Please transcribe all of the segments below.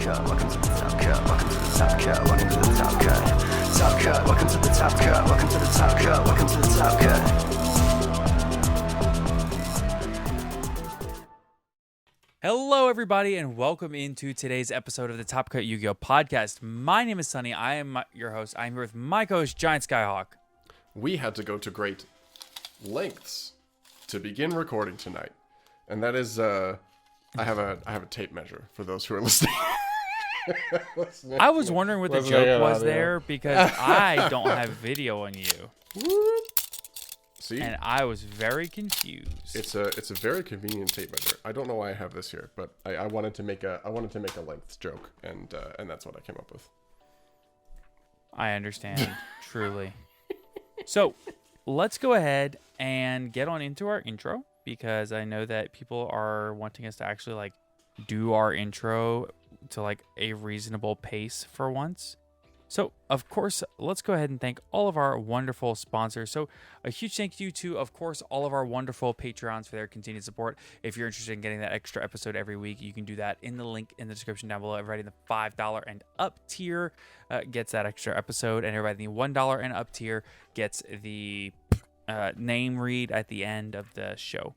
cut. Welcome to the top cut. Welcome to the top cut. Welcome to the top cut. Top cut. Welcome to the top cut. Welcome to the top cut. Welcome to the top cut. Hello, everybody, and welcome into today's episode of the Top Cut Yu-Gi-Oh! Podcast. My name is Sunny. I am your host. I'm here with my co-host, Giant Skyhawk. We had to go to great lengths to begin recording tonight, and that is I have a tape measure for those who are listening. I was wondering what the joke was there because I don't have video on you. See? And I was very confused. It's a very convenient tape measure. I don't know why I have this here, but I wanted to make a length joke, and that's what I came up with. I understand, truly. So, let's go ahead and get on into our intro, because I know that people are wanting us to actually do our intro to a reasonable pace for once. So, of course, let's go ahead and thank all of our wonderful sponsors. So, a huge thank you to, of course, all of our wonderful Patreons for their continued support. If you're interested in getting that extra episode every week, you can do that in the link in the description down below. Everybody in the $5 and up tier gets that extra episode, and everybody in the $1 and up tier gets the name read at the end of the show.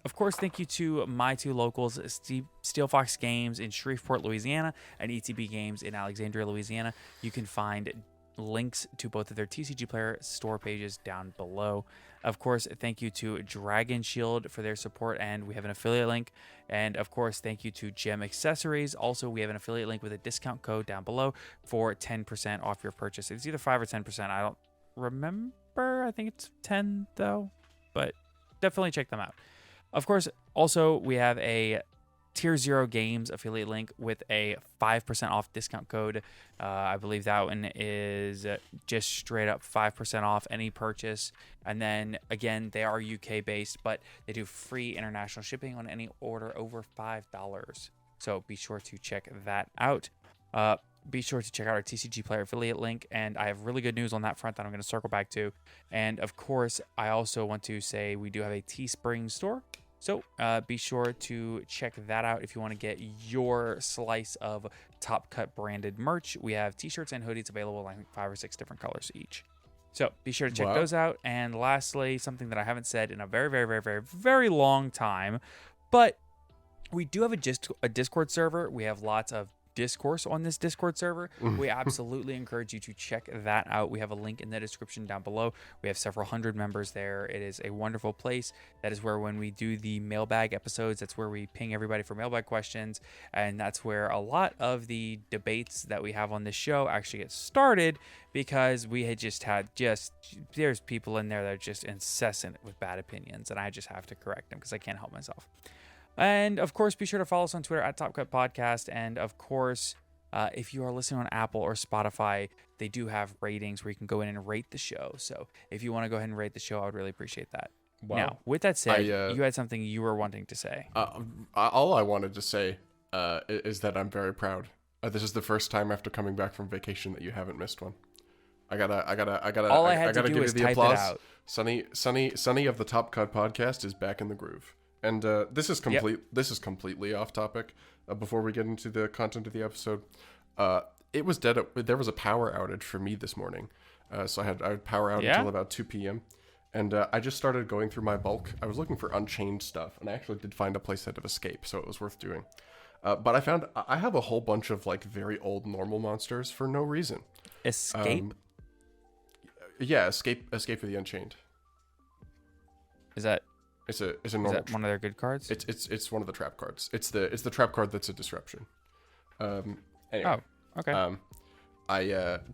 Of course, thank you to my two locals, Steelfox Games in Shreveport, Louisiana, and ETB Games in Alexandria, Louisiana. You can find links to both of their TCG Player store pages down below. Of course, thank you to Dragon Shield for their support, and we have an affiliate link. And of course, thank you to Gem Accessories. Also, we have an affiliate link with a discount code down below for 10% off your purchase. It's either 5 or 10%. I don't remember. I think it's 10 though, but definitely check them out. Of course, also we have a Tier 0 Games affiliate link with a 5% off discount code. I believe that one is just straight up 5% off any purchase. And then again, they are UK based, but they do free international shipping on any order over $5. So be sure to check that out. Be sure to check out our TCG Player affiliate link, and I have really good news on that front that I'm going to circle back to. And of course, I also want to say we do have a Teespring store, so be sure to check that out if you want to get your slice of Top Cut branded merch. We have t-shirts and hoodies available in 5 or 6 different colors each. So be sure to check those out. And lastly, something that I haven't said in a very, very, very, very, very long time, but we do have a Discord server. We have lots of discourse on this Discord server. We absolutely encourage you to check that out. We have a link in the description down below. We have several hundred members there. It is a wonderful place. That is where, when we do the mailbag episodes, that's where we ping everybody for mailbag questions, and that's where a lot of the debates that we have on this show actually get started, because we had there's people in there that are just incessant with bad opinions, and I just have to correct them because I can't help myself. And, of course, be sure to follow us on Twitter at Top Cut Podcast. And, of course, if you are listening on Apple or Spotify, they do have ratings where you can go in and rate the show. So if you want to go ahead and rate the show, I would really appreciate that. Wow. Now, with that said, you had something you were wanting to say. All I wanted to say is that I'm very proud. This is the first time after coming back from vacation that you haven't missed one. I gotta All I had to do give was you the type applause. it out. Sunny of the Top Cut Podcast is back in the groove. And this is completely off topic. Before we get into the content of the episode, it was dead. There was a power outage for me this morning, so I had power out until about 2 p.m. And I just started going through my bulk. I was looking for Unchained stuff, and I actually did find a playset of Escape, so it was worth doing. But I found I have a whole bunch of very old normal monsters for no reason. Escape? Escape for the Unchained. Is that? It's a normal. Is that one of their good cards? It's one of the trap cards. It's the trap card that's a disruption. Anyway. Oh, okay.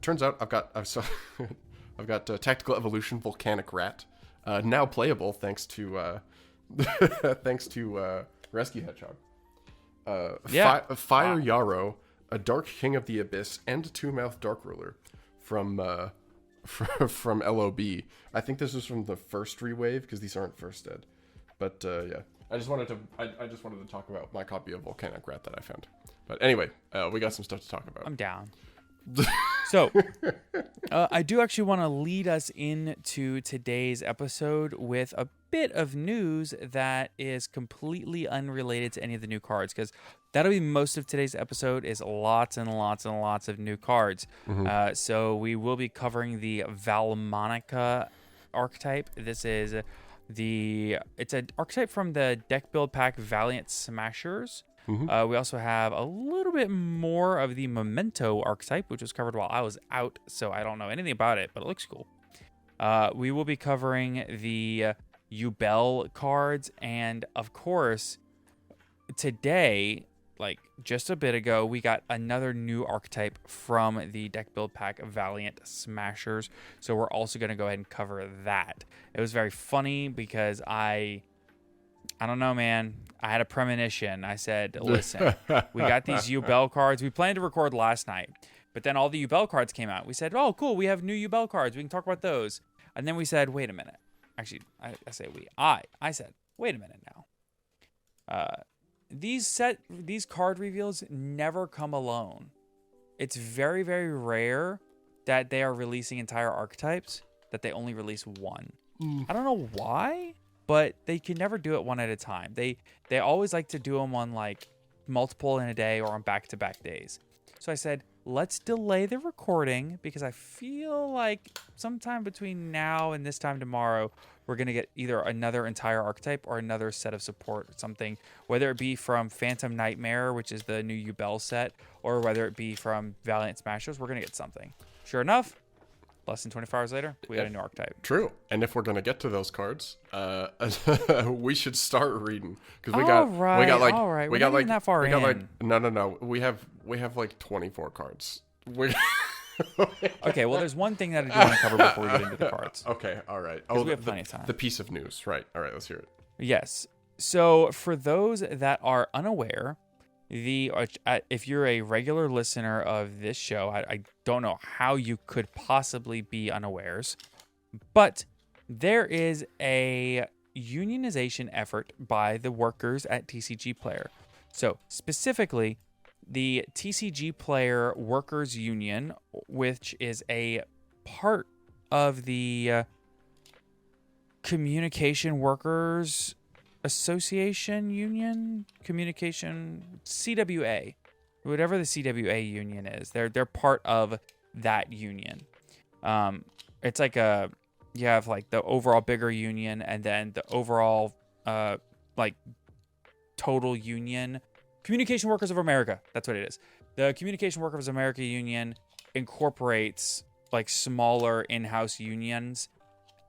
Turns out I've got Tactical Evolution Volcanic Rat, now playable thanks to Rescue Hedgehog. Fire Yarrow, a Dark King of the Abyss, and a Two-Mouth Dark Ruler from LOB. I think this is from the first rewave because these aren't first dead. But I just wanted to talk about my copy of Volcanic Rat that I found. But anyway, we got some stuff to talk about. I'm down. So, I do actually want to lead us into today's episode with a bit of news that is completely unrelated to any of the new cards, because that'll be most of today's episode is lots and lots and lots of new cards. So we will be covering the Valmonica archetype. This is it's an archetype from the deck build pack Valiant Smashers. We also have a little bit more of the Memento archetype, which was covered while I was out, so I don't know anything about it, but it looks cool. We will be covering the Yubel cards, and of course, today, like just a bit ago, we got another new archetype from the deck build pack Valiant Smashers, so we're also going to go ahead and cover that. It was very funny because I don't know, man. I had a premonition. I said, listen, we got these Yubel cards. We planned to record last night, but then all the Yubel cards came out. We said, oh, cool. We have new Yubel cards. We can talk about those. And then we said, wait a minute. Actually, I say we. I said, wait a minute now. These card reveals never come alone. It's very, very rare that they are releasing entire archetypes, that they only release one. I don't know why, but they can never do it one at a time. They always like to do them on like multiple in a day or on back-to-back days. So I said, let's delay the recording because I feel like sometime between now and this time tomorrow, we're going to get either another entire archetype or another set of support or something, whether it be from Phantom Nightmare, which is the new Yubel set, or whether it be from Valiant Smashers, we're going to get something. Sure enough, less than 24 hours later, we got a new archetype. True. And if we're going to get to those cards, we should start reading because we got like that far in. No. We have like 24 cards. Okay, well, there's one thing that I do want to cover before we get into the cards. Okay, all right. We have plenty of time. The piece of news, right? All right, let's hear it. Yes. So for those that are unaware, if you're a regular listener of this show, I don't know how you could possibly be unawares, but there is a unionization effort by the workers at TCG Player. So specifically, the TCG Player Workers Union, which is a part of the Communication Workers Association Union, Communication CWA, whatever the CWA union is, they're part of that union. It's like you have like the overall bigger union and then the overall like total union. Communication Workers of America, that's what it is. The Communication Workers of America union incorporates like smaller in-house unions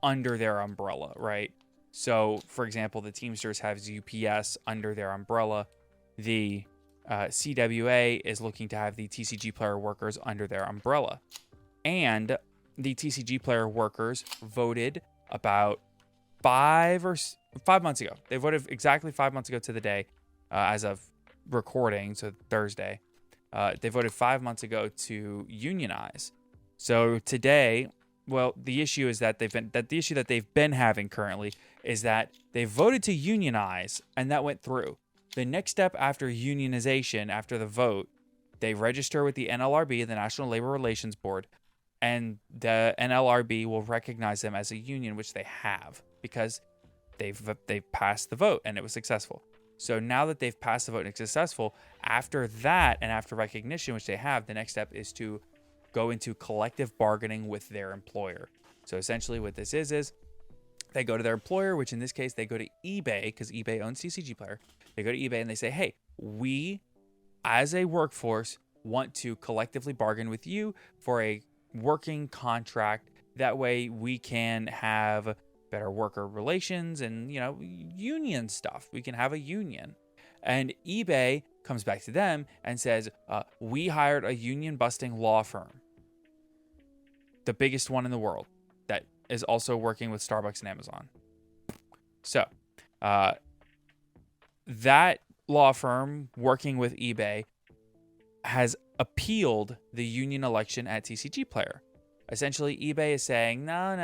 under their umbrella, right? So, for example, the Teamsters have UPS under their umbrella. The CWA is looking to have the TCG Player Workers under their umbrella. And the TCG Player Workers voted about 5 months ago. They voted exactly 5 months ago to the day as of recording, so Thursday. They voted 5 months ago to unionize. So today, well, the issue is that the issue that they've been having currently is that they voted to unionize, and that went through. The next step after unionization, after the vote, they register with the NLRB, the National Labor Relations Board, and the NLRB will recognize them as a union, which they have because they've passed the vote and it was successful. So now that they've passed the vote and it's successful, after that and after recognition, which they have, the next step is to go into collective bargaining with their employer. So essentially what this is they go to their employer, which in this case, they go to eBay because eBay owns TCG Player. They go to eBay and they say, hey, we as a workforce want to collectively bargain with you for a working contract. That way we can have better worker relations and, union stuff. We can have a union. And eBay comes back to them and says, we hired a union busting law firm, the biggest one in the world, that is also working with Starbucks and Amazon. So that law firm working with eBay has appealed the union election at TCG Player. Essentially, eBay is saying, no.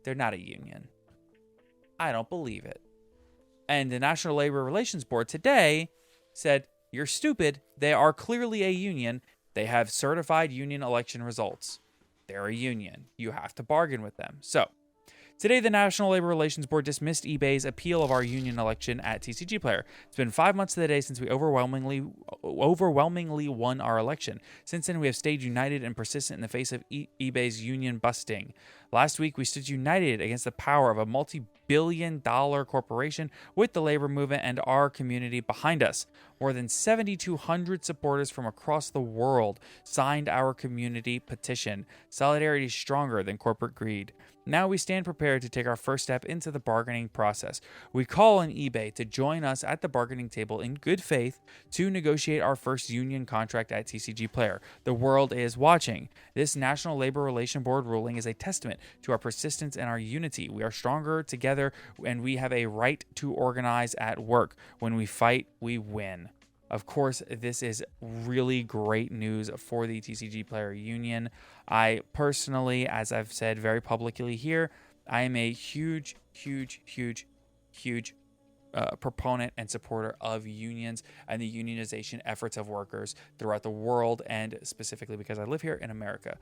They're not a union. I don't believe it. And the National Labor Relations Board today said, you're stupid. They are clearly a union. They have certified union election results. They're a union. You have to bargain with them. So, today, the National Labor Relations Board dismissed eBay's appeal of our union election at TCG Player. It's been 5 months to the day since we overwhelmingly won our election. Since then, we have stayed united and persistent in the face of eBay's union busting. Last week, we stood united against the power of a multi-billion-dollar corporation with the labor movement and our community behind us. More than 7,200 supporters from across the world signed our community petition. Solidarity is stronger than corporate greed. Now we stand prepared to take our first step into the bargaining process. We call on eBay to join us at the bargaining table in good faith to negotiate our first union contract at TCG Player. The world is watching. This National Labor Relations Board ruling is a testament to our persistence and our unity. We are stronger together, and we have a right to organize at work. When we fight, we win. Of course, this is really great news for the TCG Player Union. I personally, as I've said very publicly here, I am a huge proponent and supporter of unions and the unionization efforts of workers throughout the world, and specifically because I live here in America.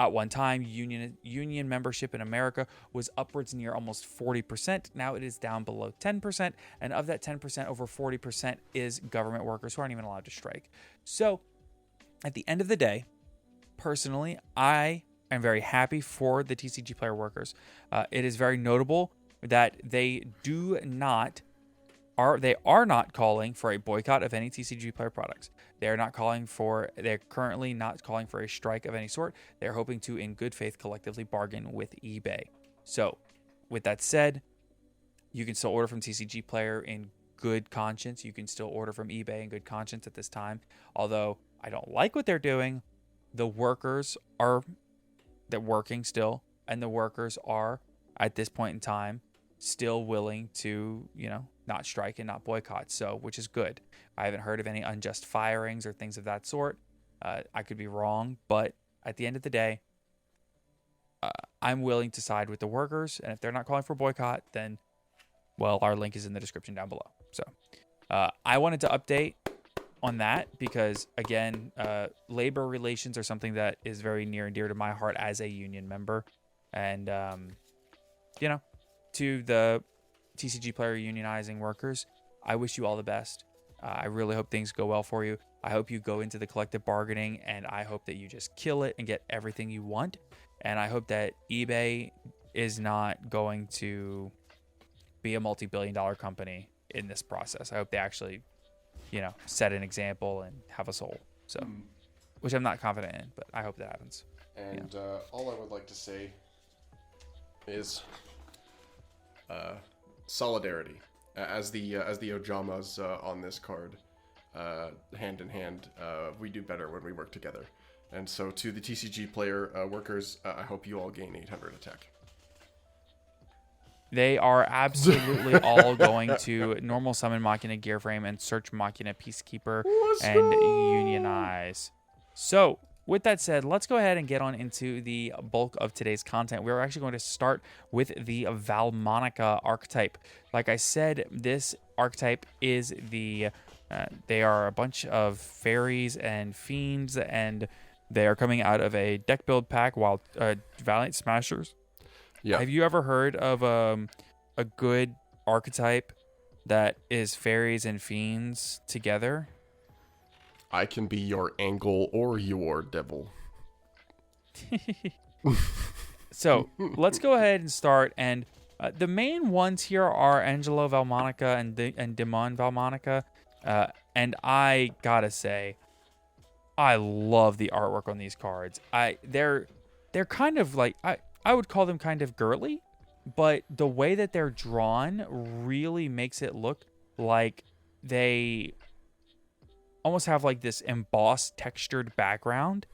At one time, union membership in America was upwards near almost 40%. Now it is down below 10%. And of that 10%, over 40% is government workers who aren't even allowed to strike. So at the end of the day, personally, I am very happy for the TCG Player workers. It is very notable that they are not calling for a boycott of any TCG Player products. They're currently not calling for a strike of any sort. They're hoping to, in good faith, collectively bargain with eBay. So, with that said, you can still order from TCG Player in good conscience. You can still order from eBay in good conscience at this time. Although I don't like what they're doing, they're working still, and the workers are, at this point in time, still willing to, not strike and not boycott, which is good. I haven't heard of any unjust firings or things of that sort. I could be wrong, but at the end of the day, I'm willing to side with the workers, and if they're not calling for boycott, then, well, our link is in the description down below. So, I wanted to update on that because, again, labor relations are something that is very near and dear to my heart as a union member, and, to the TCG Player unionizing workers, I wish you all the best. I really hope things go well for you. I hope you go into the collective bargaining, and I hope that you just kill it and get everything you want. And I hope that eBay is not going to be a multi-billion-dollar company in this process. I hope they actually, set an example and have a soul. So, which I'm not confident in, but I hope that happens. And all I would like to say is solidarity. As the Ojamas on this card, hand in hand, we do better when we work together. And so to the TCG Player workers, I hope you all gain 800 attack. They are absolutely all going to normal summon Machina Gearframe and search Machina Peacekeeper and unionize. So, with that said, let's go ahead and get on into the bulk of today's content. We're actually going to start with the Valmonica archetype. Like I said, this archetype is they are a bunch of fairies and fiends, and they are coming out of a deck build pack, Valiant Smashers. Yeah. Have you ever heard of a good archetype that is fairies and fiends together? I can be your angle or your devil. So let's go ahead and start. And the main ones here are Angelo Valmonica and Demon Valmonica. And I gotta say, I love the artwork on these cards. They're kind of like I would call them kind of girly, but the way that they're drawn really makes it look like they almost have like this embossed, textured background.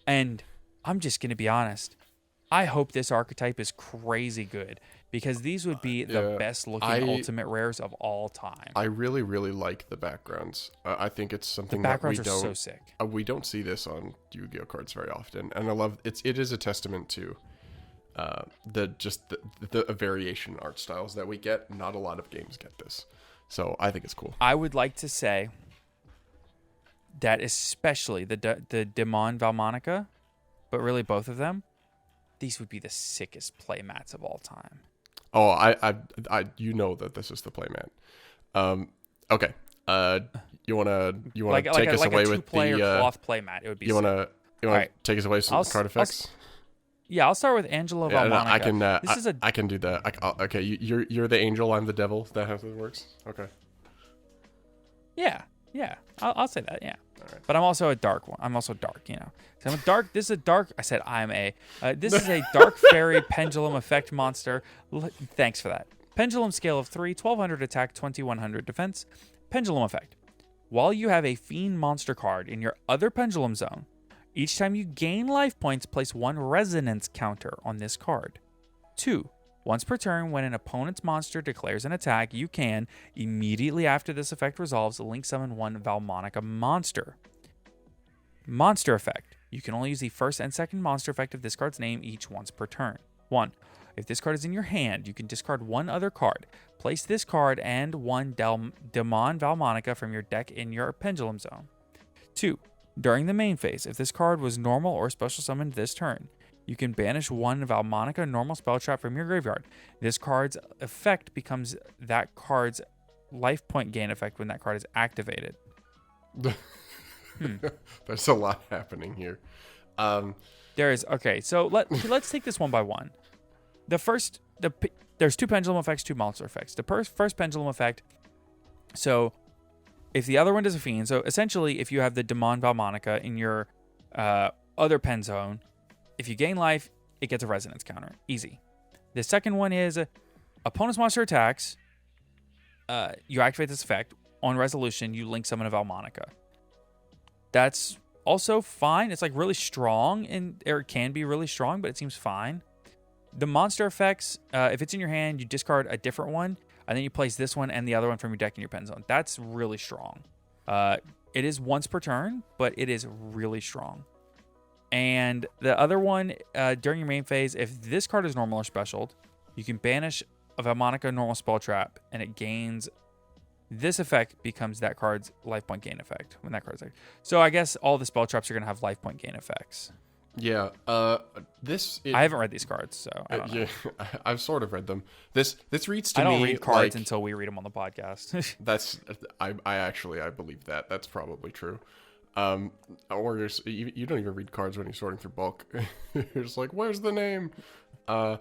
And I'm just going to be honest. I hope this archetype is crazy good because these would be the best looking ultimate rares of all time. I really, really like the backgrounds. I think it's something that we don't. The backgrounds are so sick. We don't see this on Yu-Gi-Oh cards very often, and I love it. It is a testament to the variation art styles that we get. Not a lot of games get this, so I think it's cool. I would like to say that especially the Demon Valmonica, but really both of them, these would be the sickest playmats of all time. Oh, I you know that this is the playmat. Okay. You wanna take us away with the cloth playmat? It would be. You wanna right. take us away with some card effects? I'll start with Angelo Valmonica. No, I can do that. Okay, you're the angel. I'm the devil. Is that how it works? Okay. Yeah. I'll say that. Yeah. All right. But I'm also a dark one. I'm also dark. So I'm a dark. This is a dark. I said I'm a. This is a dark fairy pendulum effect monster. Thanks for that. Pendulum scale of 3, 1200 attack, 2100 defense. Pendulum effect. While you have a fiend monster card in your other pendulum zone, each time you gain life points, place 1 resonance counter on this card. 2. Once per turn, when an opponent's monster declares an attack, you can, immediately after this effect resolves, link summon 1 Valmonica monster. Monster effect. You can only use the first and second monster effect of this card's name each once per turn. 1. If this card is in your hand, you can discard 1 other card. Place this card and 1 Demon Valmonica from your deck in your pendulum zone. 2. During the main phase, if this card was normal or special summoned this turn, you can banish 1 Valmonica normal spell trap from your graveyard. This card's effect becomes that card's life point gain effect when that card is activated. There's a lot happening here. There is. Okay, so let's take this one by one. There's 2 pendulum effects, 2 monster effects. The first pendulum effect, so if the other one does a fiend, so essentially if you have the Demon Valmonica in your other pen zone, if you gain life, it gets a resonance counter. Easy. The second one is opponent's monster attacks. You activate this effect. On resolution, you link summon a Valmonica. That's also fine. It's like really strong, or it can be really strong, but it seems fine. The monster effects, if it's in your hand, you discard a different one, and then you place this one and the other one from your deck in your pen zone. That's really strong. It is once per turn, but it is really strong. And the other one, during your main phase, if this card is normal or special, you can banish a Valmonica normal spell trap, and it gains. This effect becomes that card's life point gain effect when that card's there. So I guess all the spell traps are going to have life point gain effects. Yeah. I haven't read these cards, so I don't know. Yeah, I've sort of read them. This reads to me. I don't read cards until we read them on the podcast. I believe that. That's probably true. Or you don't even read cards when you're sorting through bulk. You're just like, where's the name? Why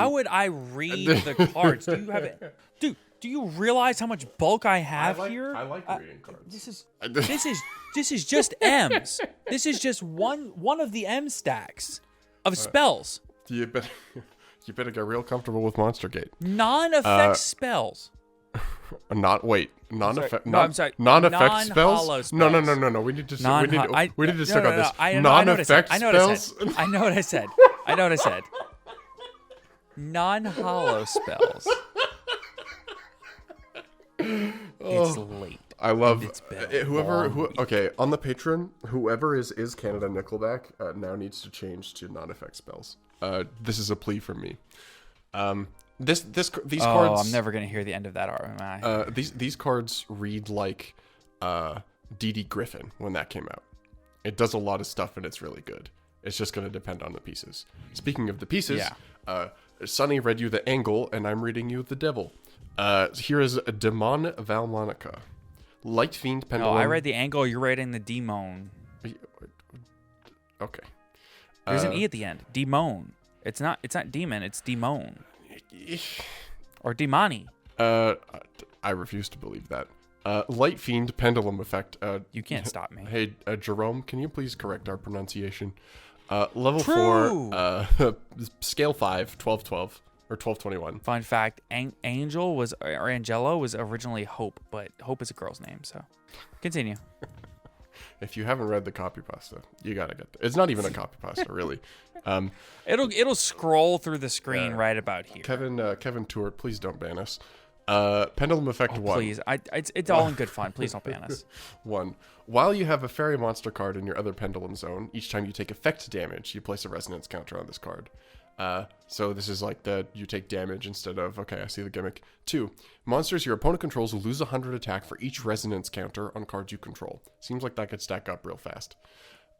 would I read the cards? Do you have it, dude? Do you realize how much bulk I have here? I like reading cards. This is just M's. This is just one of the M stacks of spells. You better get real comfortable with Monstergate. Non-effect spells. Non-effect. No, I'm sorry. Non-effect Non-hollow spells. No. We need to stick on this. I Non-effect spells. I know what I said. Non-hollow spells. It's late. I love okay, on the Patreon, whoever is Canada Nickelback now needs to change to non-effect spells. This is a plea from me. These cards. I'm never gonna hear the end of that, am I? These cards read like D.D. Griffin when that came out. It does a lot of stuff and it's really good. It's just gonna depend on the pieces. Speaking of the pieces, Sonny read you the angle and I'm reading you the devil. Here is a Demon Valmonica. Light Fiend Pendulum. No, I read the angle, you're reading the demon. Okay. There's an E at the end. Demon. It's not demon, it's demon. Or demoni. I refuse to believe that. Light Fiend Pendulum Effect. You can't stop me. Hey, Jerome, can you please correct our pronunciation? Level True. 4, scale 5, 1212. Or 1221. Fun fact, Angelo was originally Hope, but Hope is a girl's name, so continue. If you haven't read the copy pasta, you gotta get there. It's not even a copy pasta, really. It'll scroll through the screen right about here. Kevin Tuart, please don't ban us. Pendulum Effect 1. Please, it's all in good fun. Please don't ban us. 1. While you have a fairy monster card in your other pendulum zone, each time you take effect damage, you place a resonance counter on this card. So this is like you take damage instead of, okay, I see the gimmick. 2, monsters your opponent controls will lose 100 attack for each resonance counter on cards you control. Seems like that could stack up real fast.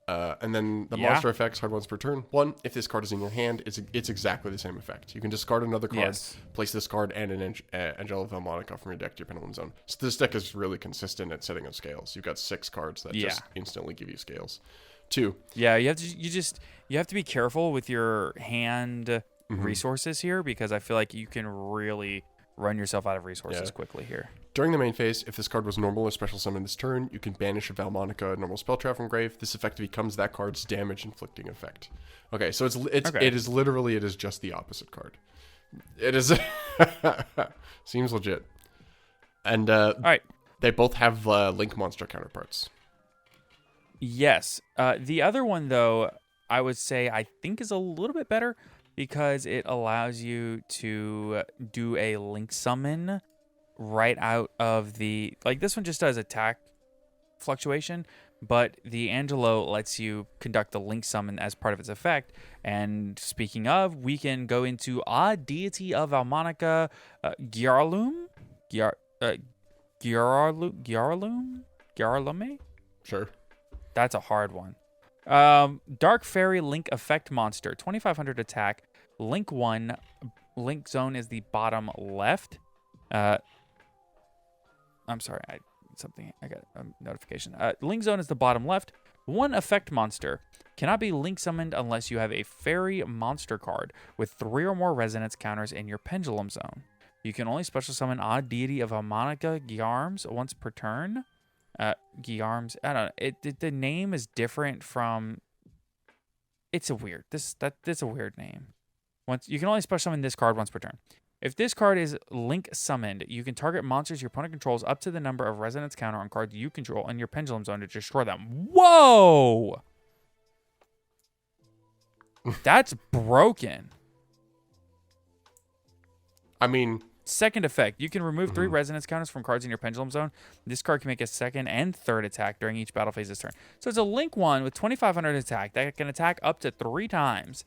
And then the monster effects, hard ones per turn. 1, if this card is in your hand, it's exactly the same effect. You can discard another card, place this card and an Angel of Harmonica from your deck to your Pendulum Zone. So this deck is really consistent at setting up scales. You've got 6 cards that just instantly give you scales. 2. Yeah, you have to be careful with your hand resources here, because I feel like you can really run yourself out of resources quickly here. During the main phase, if this card was normal or special summon this turn, you can banish a Valmonica normal spell trap from grave. This effect becomes that card's damage inflicting effect. Okay, so it is just the opposite card. It is seems legit. And all right, they both have Link monster counterparts. Yes. The other one, though, I would say I think is a little bit better, because it allows you to do a Link summon right out of the... Like, this one just does attack fluctuation, but the Angelo lets you conduct the Link summon as part of its effect. And speaking of, we can go into Odd Deity of Almonica, Gyarlume? Gyarlume? Sure. That's a hard one. Dark Fairy Link Effect Monster, 2,500 attack. Link 1. Link Zone is the bottom left. I'm sorry, I got a notification. Link Zone is the bottom left. 1 effect monster. Cannot be Link summoned unless you have a fairy monster card with 3 or more resonance counters in your Pendulum Zone. You can only special summon Odd Deity of Harmonica Gyarms once per turn. Gyarms, I don't know. The name is different from... It's a weird... That's a weird name. You can only special summon this card once per turn. If this card is Link summoned, you can target monsters your opponent controls up to the number of resonance counter on cards you control in your Pendulum Zone to destroy them. Whoa! That's broken. I mean... Second effect, you can remove 3 resonance counters from cards in your Pendulum Zone. This card can make a second and third attack during each battle phase this turn. So it's a Link one with 2,500 attack that can attack up to 3 times.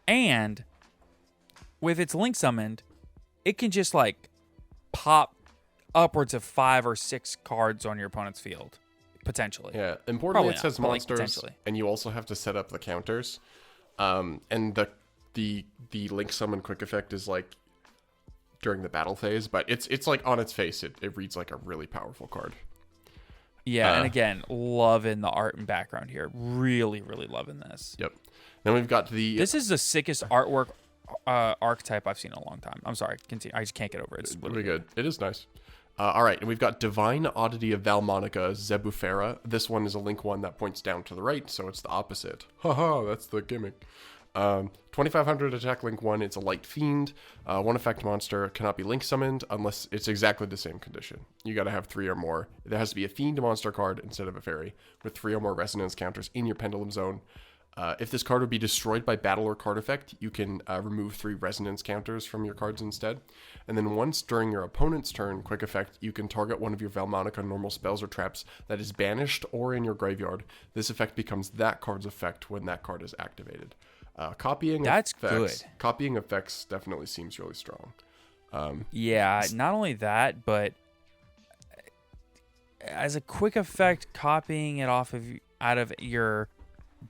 And with its Link summoned, it can just like pop upwards of 5 or 6 cards on your opponent's field, potentially. Yeah, importantly, it says monsters, potentially. And you also have to set up the counters. And the Link summon quick effect is like during the battle phase, but it's like on its face, it reads like a really powerful card. Yeah, and again, loving the art and background here. Really, really loving this. Yep. Then we've got This is the sickest artwork archetype I've seen in a long time. I'm sorry, continue. I just can't get over it. It's really good. It is nice. All right, and we've got Divine Oddity of Valmonica, Zebufera. This one is a Link one that points down to the right, so it's the opposite. Haha, that's the gimmick. 2,500 attack Link 1, it's a light fiend. 1 effect monster, cannot be Link summoned unless it's exactly the same condition. You gotta have 3 or more. There has to be a fiend monster card instead of a fairy, with 3 or more resonance counters in your Pendulum Zone. If this card would be destroyed by battle or card effect, you can remove 3 resonance counters from your cards instead. And then once during your opponent's turn, quick effect, you can target one of your Valmonica normal spells or traps that is banished or in your graveyard. This effect becomes that card's effect when that card is activated. Copying effects definitely seems really strong. Yeah, not only that, but as a quick effect, copying it out of your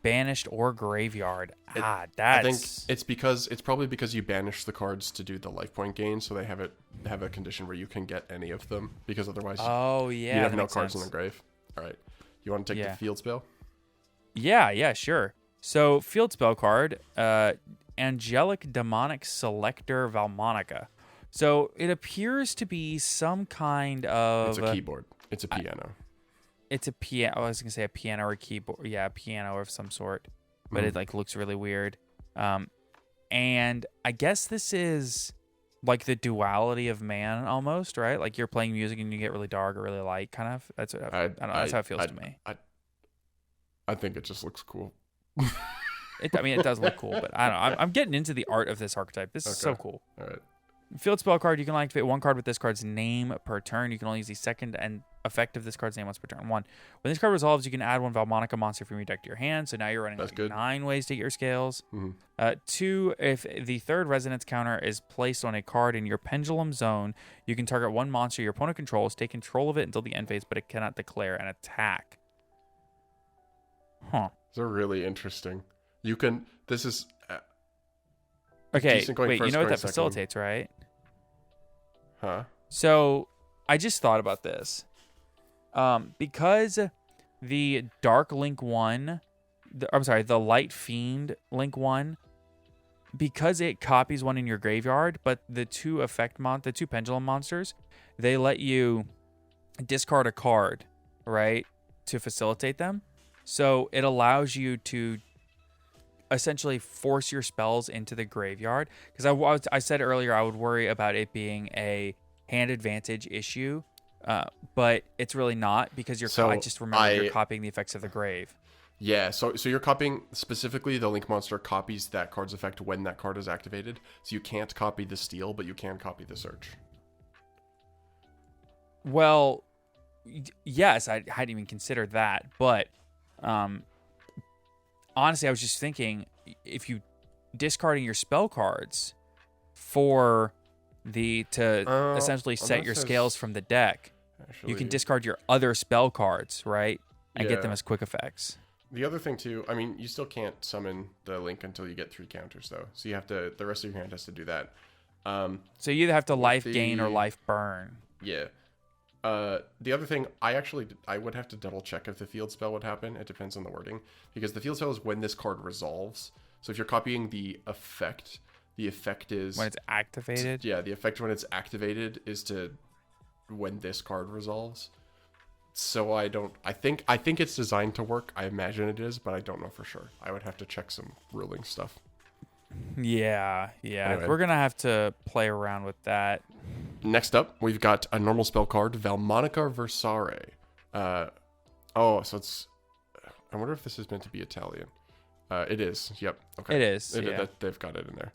banished or graveyard. I think it's probably because you banish the cards to do the life point gain, so they have a condition where you can get any of them, because otherwise you have no cards in the grave. All right, you want to take the field spell? Yeah, sure. So, field spell card, Angelic Demonic Selector Valmonica. So, it appears to be some kind of... It's a keyboard. It's a piano. It's a piano. I was going to say a piano or a keyboard. Yeah, a piano of some sort. But it like looks really weird. And I guess this is like the duality of man almost, right? Like you're playing music and you get really dark or really light, kind of. That's what I don't know. That's how it feels to me. I think it just looks cool. It does look cool, but I don't know. I'm getting into the art of this archetype. This is so cool. All right. Field spell card, you can activate 1 card with this card's name per turn. You can only use the second and effect of this card's name once per turn. 1. When this card resolves, you can add 1 Valmonica monster from your deck to your hand. So now you're running That's like good. 9 ways to get your scales. Mm-hmm. 2. If the third resonance counter is placed on a card in your pendulum zone, you can target 1 monster your opponent controls, take control of it until the end phase, but it cannot declare an attack. Huh. They're really interesting. You can. This is. Okay, decent going wait, you first, know what going that second. facilitates, right? Huh? So I just thought about this. Because the Dark Link 1, the Light Fiend Link 1, because it copies one in your graveyard, but the two the two pendulum monsters, they let you discard a card, right, to facilitate them. So it allows you to essentially force your spells into the graveyard. Because I said earlier I would worry about it being a hand advantage issue, but it's really not, because I just remember you're copying the effects of the grave. Yeah, so you're copying, specifically the Link monster copies that card's effect when that card is activated. So you can't copy the steal, but you can copy the search. Well, yes, I hadn't even considered that, but honestly, I was just thinking, if you discarding your spell cards for to essentially set your scales from the deck, you can discard your other spell cards, right, and get them as quick effects. The other thing too, I mean, you still can't summon the Link until you get 3 counters though, so you have to. The rest of your hand has to do that. So you either have to life gain or life burn. Yeah. The other thing, I would have to double check if the field spell would happen. It depends on the wording, because the field spell is when this card resolves. So if you're copying the effect is when it's activated. Yeah, the effect when it's activated is to when this card resolves. So I think it's designed to work. I imagine it is, but I don't know for sure. I would have to check some ruling stuff. Yeah. Anyway. We're gonna have to play around with that. Next up, we've got a normal spell card, Valmonica Versare. So it's. I wonder if this is meant to be Italian. It is. Yep. Okay. It is. Yeah. They've got it in there.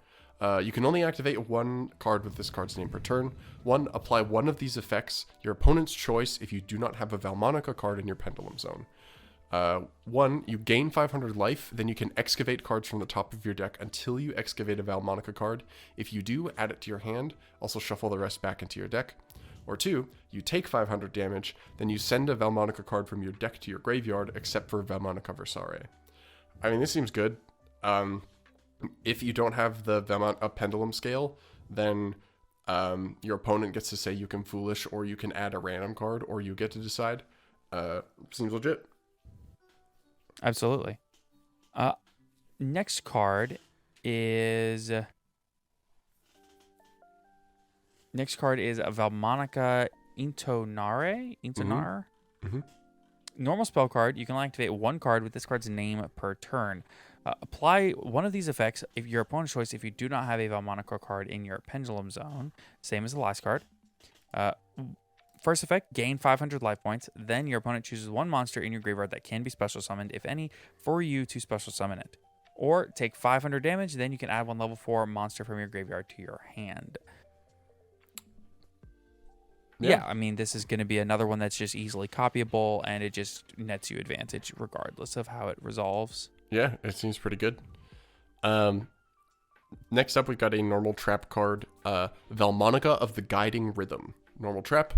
You can only activate 1 card with this card's name per turn. 1. Apply one of these effects, your opponent's choice, if you do not have a Valmonica card in your pendulum zone. 1. You gain 500 life, then you can excavate cards from the top of your deck until you excavate a Valmonica card. If you do, add it to your hand. Also shuffle the rest back into your deck. Or 2. You take 500 damage, then you send a Valmonica card from your deck to your graveyard, except for Valmonica Versare. I mean, this seems good. If you don't have the pendulum scale, then your opponent gets to say you can foolish, or you can add a random card, or you get to decide. Seems legit. Absolutely. Next card is a Valmonica Intonare. Mm-hmm. Normal spell card. You can only activate 1 card with this card's name per turn. Apply one of these effects if your opponent's choice if you do not have a Valmonica card in your pendulum zone. Same as the last card. First effect, gain 500 life points. Then your opponent chooses 1 monster in your graveyard that can be special summoned, if any, for you to special summon it. Or take 500 damage, then you can add 1 level 4 monster from your graveyard to your hand. Yeah, I mean, this is going to be another one that's just easily copyable, and it just nets you advantage regardless of how it resolves. Yeah, it seems pretty good. Next up, we've got a normal trap card, Valmonica of the Guiding Rhythm. Normal trap.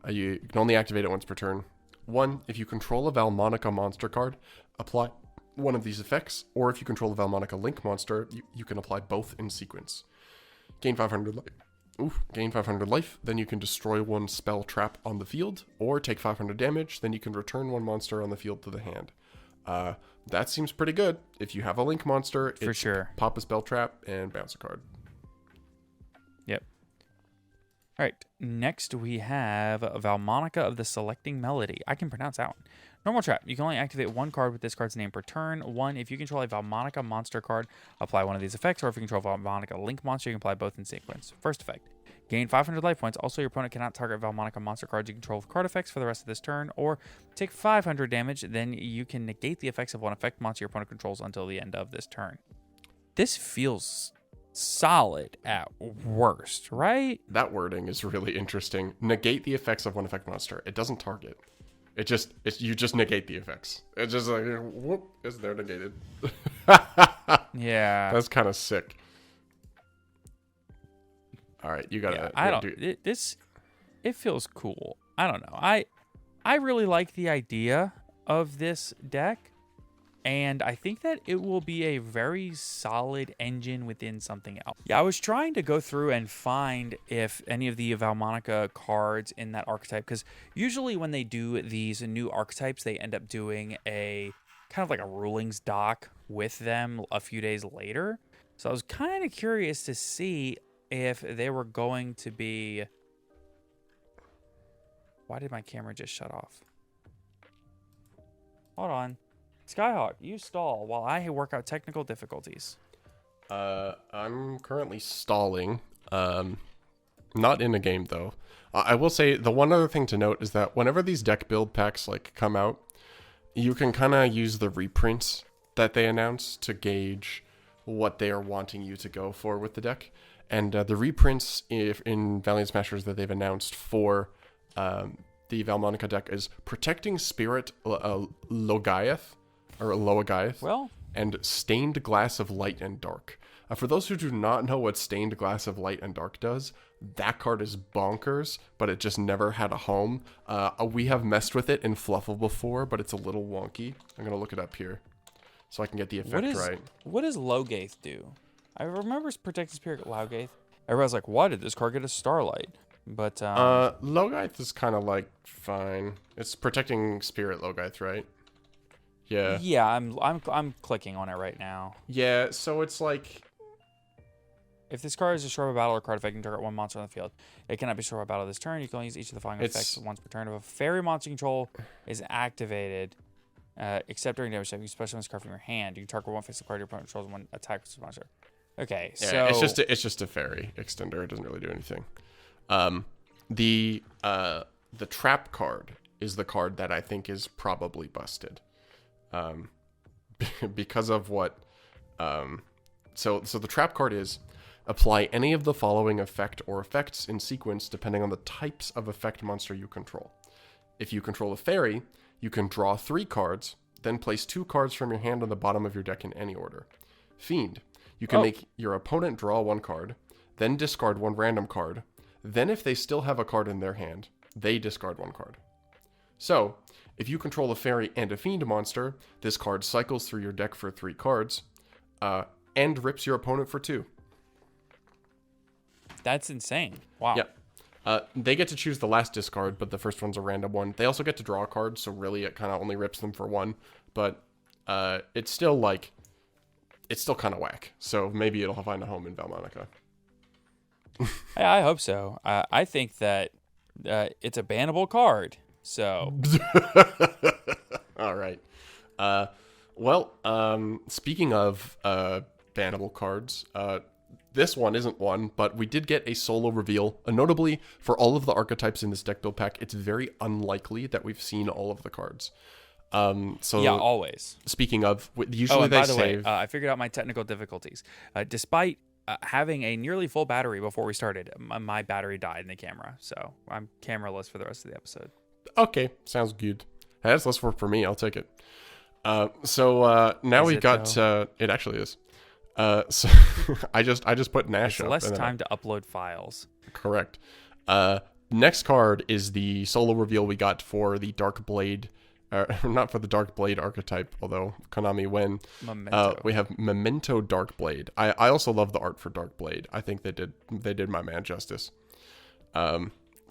You can only activate it once per turn. 1. If you control a Valmonica monster card, apply one of these effects. Or if you control a Valmonica Link monster, you can apply both in sequence. Gain 500 life. Gain 500 life. Then you can destroy 1 spell trap on the field. Or take 500 damage. Then you can return 1 monster on the field to the hand. That seems pretty good. If you have a Link monster, for sure, pop a spell trap and bounce a card. Yep. All right. Next, we have Valmonica of the Selecting Melody. I can pronounce that one. Normal trap. You can only activate 1 card with this card's name per turn. 1. If you control a Valmonica monster card, apply one of these effects. Or if you control a Valmonica Link monster, you can apply both in sequence. First effect. Gain 500 life points. Also, your opponent cannot target Valmonica monster cards you control with card effects for the rest of this turn. Or take 500 damage. Then you can negate the effects of 1 effect monster your opponent controls until the end of this turn. This feels solid at worst, right? That wording is really interesting. Negate the effects of one effect monster. It doesn't target. You just negate the effects. It's just like, whoop, it's there negated. Yeah. That's kind of sick. All right, you gotta. It feels cool. I don't know. I really like the idea of this deck, and I think that it will be a very solid engine within something else. Yeah, I was trying to go through and find if any of the Valmonica cards in that archetype, because usually when they do these new archetypes, they end up doing a kind of like a rulings doc with them a few days later. So I was kind of curious to see if they were going to be... Why did my camera just shut off? Hold on. Skyhawk, you stall while I work out technical difficulties. I'm currently stalling. Not in a game, though. I will say the one other thing to note is that whenever these deck build packs come out, you can kind of use the reprints that they announce to gauge what they are wanting you to go for with the deck. And the reprints in Valiant Smashers that they've announced for the Valmonica deck is Protecting Spirit Logaeth, or Loagaeth, and Stained Glass of Light and Dark. For those who do not know what Stained Glass of Light and Dark does, that card is bonkers, but it just never had a home. We have messed with it in Fluffle before, but it's a little wonky. I'm going to look it up here so I can get the effect right. What does Logaeth do? I remember Protecting Spirit Logaeth. Everyone's like, why did this card get a Starlight? But Logaeth is kind of fine. It's Protecting Spirit Logaeth, right? Yeah. Yeah, I'm clicking on it right now. Yeah, so it's if this card is destroyed by battle or card effect, you can target one monster on the field. It cannot be destroyed by battle this turn. You can only use each of the following effects once per turn. If a fairy monster control is activated, except during damage, if you special this card from your hand, you can target one face-up card your opponent controls and one attack with this monster. Okay, yeah, so it's just a fairy extender. It doesn't really do anything. The trap card is the card that I think is probably busted. Because of what so the trap card is apply any of the following effect or effects in sequence depending on the types of effect monster you control. If you control a fairy, you can draw 3 cards, then place 2 cards from your hand on the bottom of your deck in any order. Fiend, you can make your opponent draw 1 card, then discard 1 random card, then if they still have a card in their hand, they discard 1 card. So, if you control a fairy and a fiend monster, this card cycles through your deck for 3 cards, and rips your opponent for 2. That's insane. Wow. Yeah. They get to choose the last discard, but the first one's a random one. They also get to draw a card, so really it kind of only rips them for 1. But it's still kind of whack. So maybe it'll find a home in Valmonica. I hope so. I think that it's a bannable card. So. All right. Speaking of bannable cards, this one isn't one, but we did get a solo reveal. Notably, for all of the archetypes in this deck build pack, it's very unlikely that we've seen all of the cards. Yeah, always. Speaking of, usually they save. By the way, I figured out my technical difficulties. Despite having a nearly full battery before we started, my battery died in the camera, so I'm cameraless for the rest of the episode. Okay, sounds good. That's less work for me. I'll take it. So now we've got. It actually is. So I just put Nash up. Less time to upload files. Correct. Next card is the solo reveal we got for the Dark Blade. Not for the Dark Blade archetype, although Konami win. We have Memento Dark Blade. I also love the art for Dark Blade. I think they did my man justice.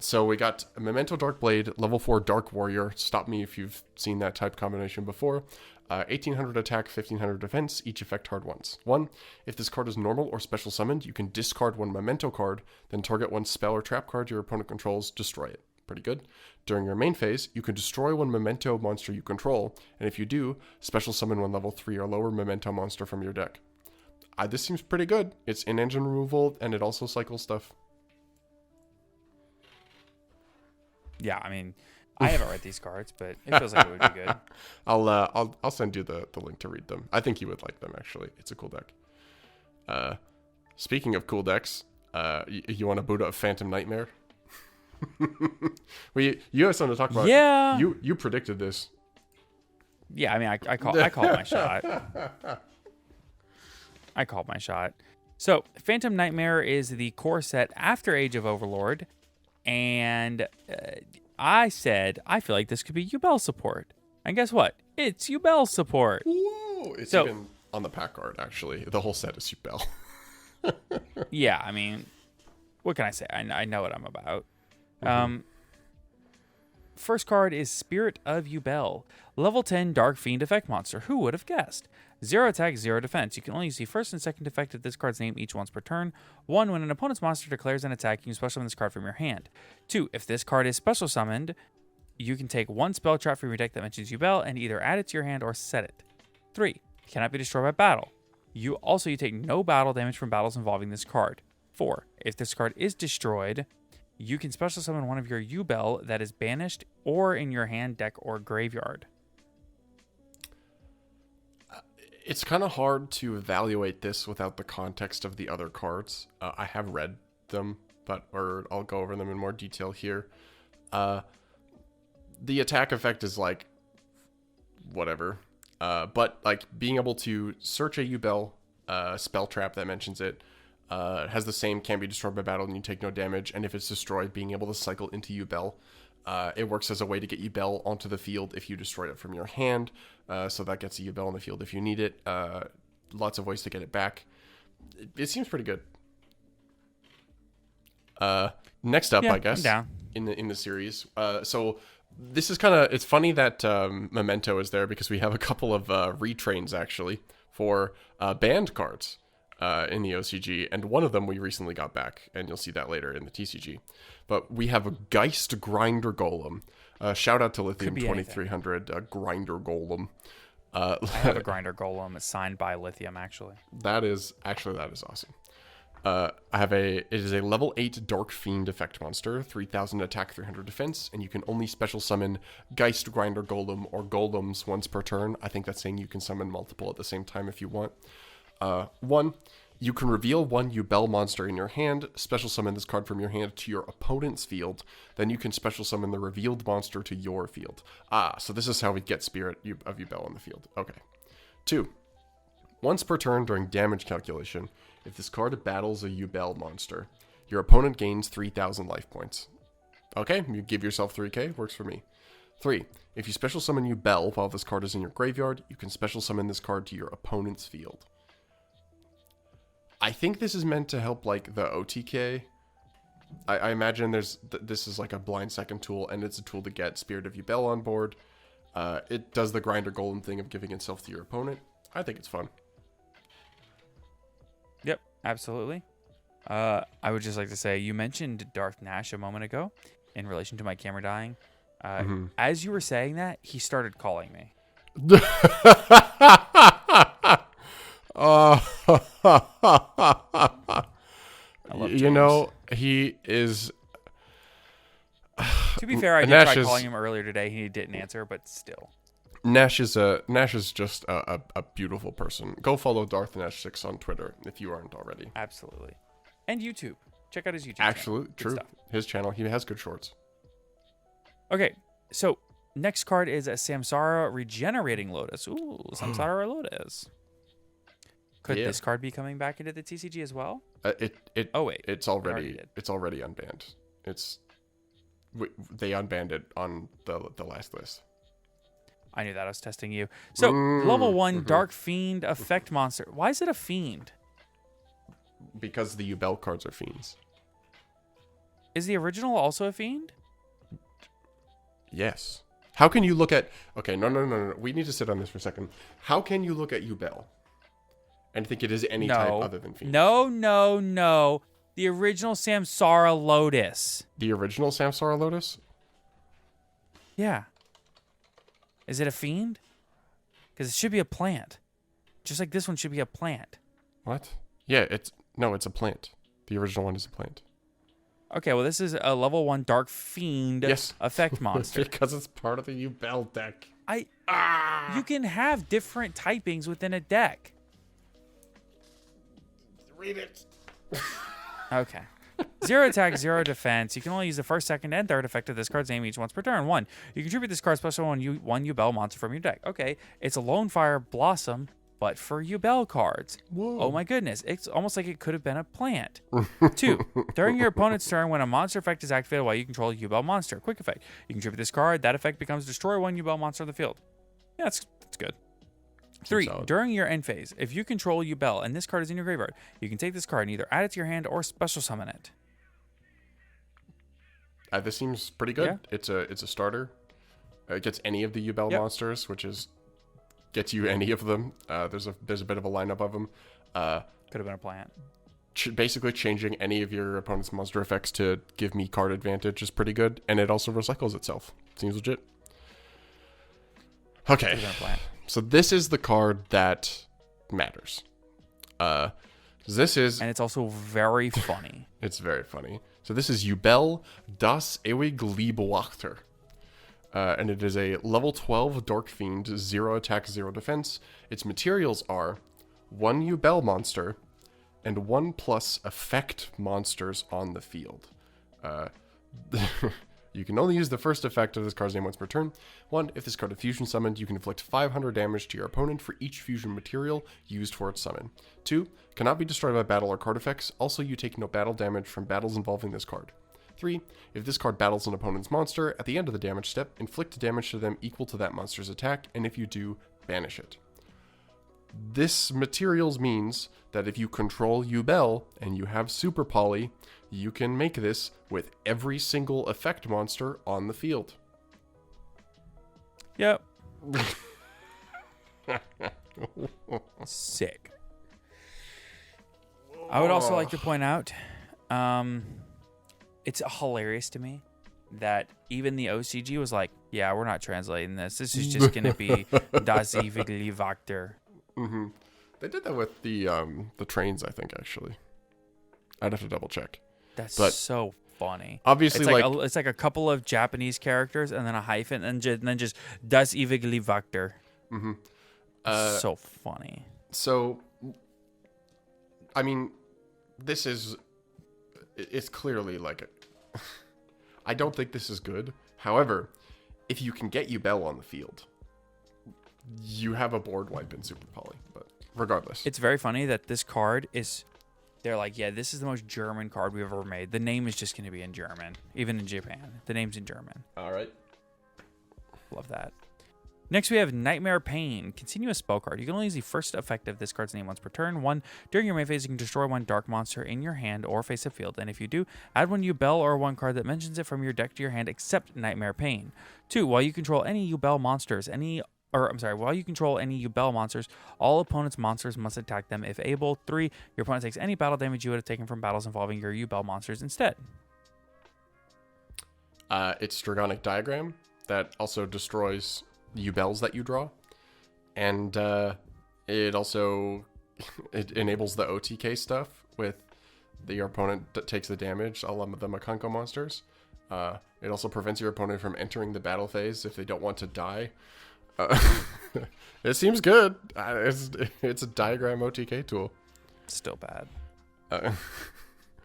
So we got Memento Dark Blade, level 4 Dark Warrior. Stop me if you've seen that type combination before. 1800 attack, 1500 defense, each effect hard once. 1. If this card is normal or special summoned, you can discard 1 Memento card, then target 1 spell or trap card your opponent controls, destroy it. Pretty good. During your main phase, you can destroy 1 Memento monster you control, and if you do, special summon 1 level 3 or lower Memento monster from your deck. This seems pretty good. It's in-engine removal, and it also cycles stuff. Yeah, I mean, I haven't read these cards, but it feels like it would be good. I'll send you the link to read them. I think you would like them, actually. It's a cool deck. speaking of cool decks, you want to boot up Phantom Nightmare? You have something to talk about. Yeah. You predicted this. Yeah, I mean, I called my shot. I called my shot. So, Phantom Nightmare is the core set after Age of Overlord, and I said I feel like this could be Yubel support. And guess what? It's Yubel support. Whoa! It's even on the pack card, actually. The whole set is Yubel. Yeah, I mean, what can I say? I know what I'm about. First card is Spirit of Yubel. Level 10 Dark Fiend effect monster. Who would have guessed? 0 attack, 0 defense. You can only see first and second effect of this card's name each once per turn. 1. When an opponent's monster declares an attack, you can special summon this card from your hand. 2. If this card is special summoned, you can take 1 spell trap from your deck that mentions Yubel and either add it to your hand or set it. 3. Cannot be destroyed by battle. You take no battle damage from battles involving this card. 4. If this card is destroyed, you can special summon one of your Yubel that is banished or in your hand, deck, or graveyard. It's kind of hard to evaluate this without the context of the other cards. I have read them, or I'll go over them in more detail here. The attack effect is like whatever, but like being able to search a Yubel spell trap that mentions it. Has the same, can't be destroyed by battle, and you take no damage. And if it's destroyed, being able to cycle into Yubel. It works as a way to get Yubel onto the field if you destroy it from your hand. So that gets a Yubel on the field if you need it. Lots of ways to get it back. It seems pretty good. Next up, I guess, in the series. So this is kind of, it's funny that Memento is there because we have a couple of retrains actually for banned cards. In the OCG, and one of them we recently got back, and you'll see that later in the TCG. But we have a Geist Grinder Golem. Shout out to Lithium 2300, Grinder Golem. I have a Grinder Golem. It's signed by Lithium, actually. That is awesome. It is a level 8 Dark Fiend effect monster, 3000 attack, 300 defense, and you can only special summon Geist Grinder Golem or Golems once per turn. I think that's saying you can summon multiple at the same time if you want. 1. You can reveal one Yubel monster in your hand, special summon this card from your hand to your opponent's field, then you can special summon the revealed monster to your field. So this is how we get Spirit of Yubel on the field. Okay. 2. Once per turn during damage calculation, if this card battles a Yubel monster, your opponent gains 3,000 life points. Okay, you give yourself 3k, works for me. 3. If you special summon Yubel while this card is in your graveyard, you can special summon this card to your opponent's field. I think this is meant to help like the OTK. I imagine this is like a blind second tool, and it's a tool to get Spirit of Yubel on board. It does the Grinder Golem thing of giving itself to your opponent. I think it's fun. Yep, absolutely. I would just like to say, you mentioned Darth Nash a moment ago in relation to my camera dying. As you were saying that, he started calling me. You know, he is. To be fair, I did try calling him earlier today. He didn't answer, but still. Nash is just a beautiful person. Go follow Darth Nash 6 on Twitter if you aren't already. Absolutely, and YouTube. Check out his YouTube. Actually, channel. True. His channel, he has good shorts. Okay, so next card is a Samsara Regenerating Lotus. Ooh, Samsara Lotus. Could this card be coming back into the TCG as well? It's already unbanned. They unbanned it on the last list. I knew that. I was testing you. So level 1 Dark Fiend effect monster. Why is it a fiend? Because the Yubel cards are fiends. Is the original also a fiend? Yes. How can you look at... Okay, no. We need to sit on this for a second. How can you look at Yubel and think it is any type other than fiend? No. The original Samsara Lotus. The original Samsara Lotus? Yeah. Is it a fiend? Because it should be a plant. Just like this one should be a plant. What? Yeah, it's a plant. The original one is a plant. Okay, well, this is a level 1 Dark Fiend effect monster. Because it's part of the Yubel deck. You can have different typings within a deck. Read it. Okay. 0 attack, 0 defense. You can only use the first, second, and third effect of this card's name each once per turn. 1. You contribute this card's special one Yubel monster from your deck. Okay. It's a Lone Fire Blossom, but for Yubel cards. Whoa. Oh my goodness. It's almost like it could have been a plant. 2. During your opponent's turn, when a monster effect is activated while you control a Yubel monster. Quick effect. You contribute this card. That effect becomes destroy 1 Yubel monster on the field. Yeah, that's good. 3. During your end phase, if you control Yubel and this card is in your graveyard, you can take this card and either add it to your hand or special summon it. This seems pretty good. Yeah. It's a starter. It gets any of the Yubel monsters, which is gets you any of them. There's a bit of a lineup of them. Could have been a plant. Basically, changing any of your opponent's monster effects to give me card advantage is pretty good, and it also recycles itself. Seems legit. Okay. Could have been a plant. So this is the card that matters. This is... And it's also very funny. It's very funny. So this is Yubel das ewig Liebwachter. And it is a level 12 Dark Fiend, 0 attack, 0 defense. Its materials are 1 Yubel monster and 1+ effect monsters on the field. You can only use the first effect of this card's name once per turn. 1. If this card is fusion summoned, you can inflict 500 damage to your opponent for each fusion material used for its summon. 2. Cannot be destroyed by battle or card effects. Also, you take no battle damage from battles involving this card. 3. If this card battles an opponent's monster, at the end of the damage step, inflict damage to them equal to that monster's attack, and if you do, banish it. This materials means that if you control Yubel and you have Super Poly, you can make this with every single effect monster on the field. Yep. Sick. I would also like to point out, it's hilarious to me that even the OCG was like, yeah, we're not translating this. This is just going to be Das ewige Wachter. Mm-hmm. They did that with the trains, I think, actually. I'd have to double check. That's but so funny. Obviously, it's like a couple of Japanese characters and then a hyphen and then just Das ewige Wachter. Mm-hmm. So funny. So, I mean, it's clearly like I don't think this is good. However, if you can get Yubel on the field, you have a board wipe in Super Poly. But regardless, it's very funny that this card is. They're like, yeah, this is the most German card we've ever made. The name is just going to be in German, even in Japan. The name's in German. All right. Love that. Next, we have Nightmare Pain. Continuous spell card. You can only use the first effect of this card's name once per turn. 1. During your main phase, you can destroy 1 dark monster in your hand or face of field. And if you do, add 1 Yubel or 1 card that mentions it from your deck to your hand except Nightmare Pain. 2. While you control any Yubel monsters, while you control any Yubel monsters, all opponent's monsters must attack them if able. 3. Your opponent takes any battle damage you would have taken from battles involving your Yubel monsters instead. It's Dragonic Diagram that also destroys Yubels that you draw. And it also it enables the OTK stuff with your opponent that takes the damage, a lot of the Makanko monsters. It also prevents your opponent from entering the battle phase if they don't want to die. It seems good. It's a diagram OTK tool. Still bad.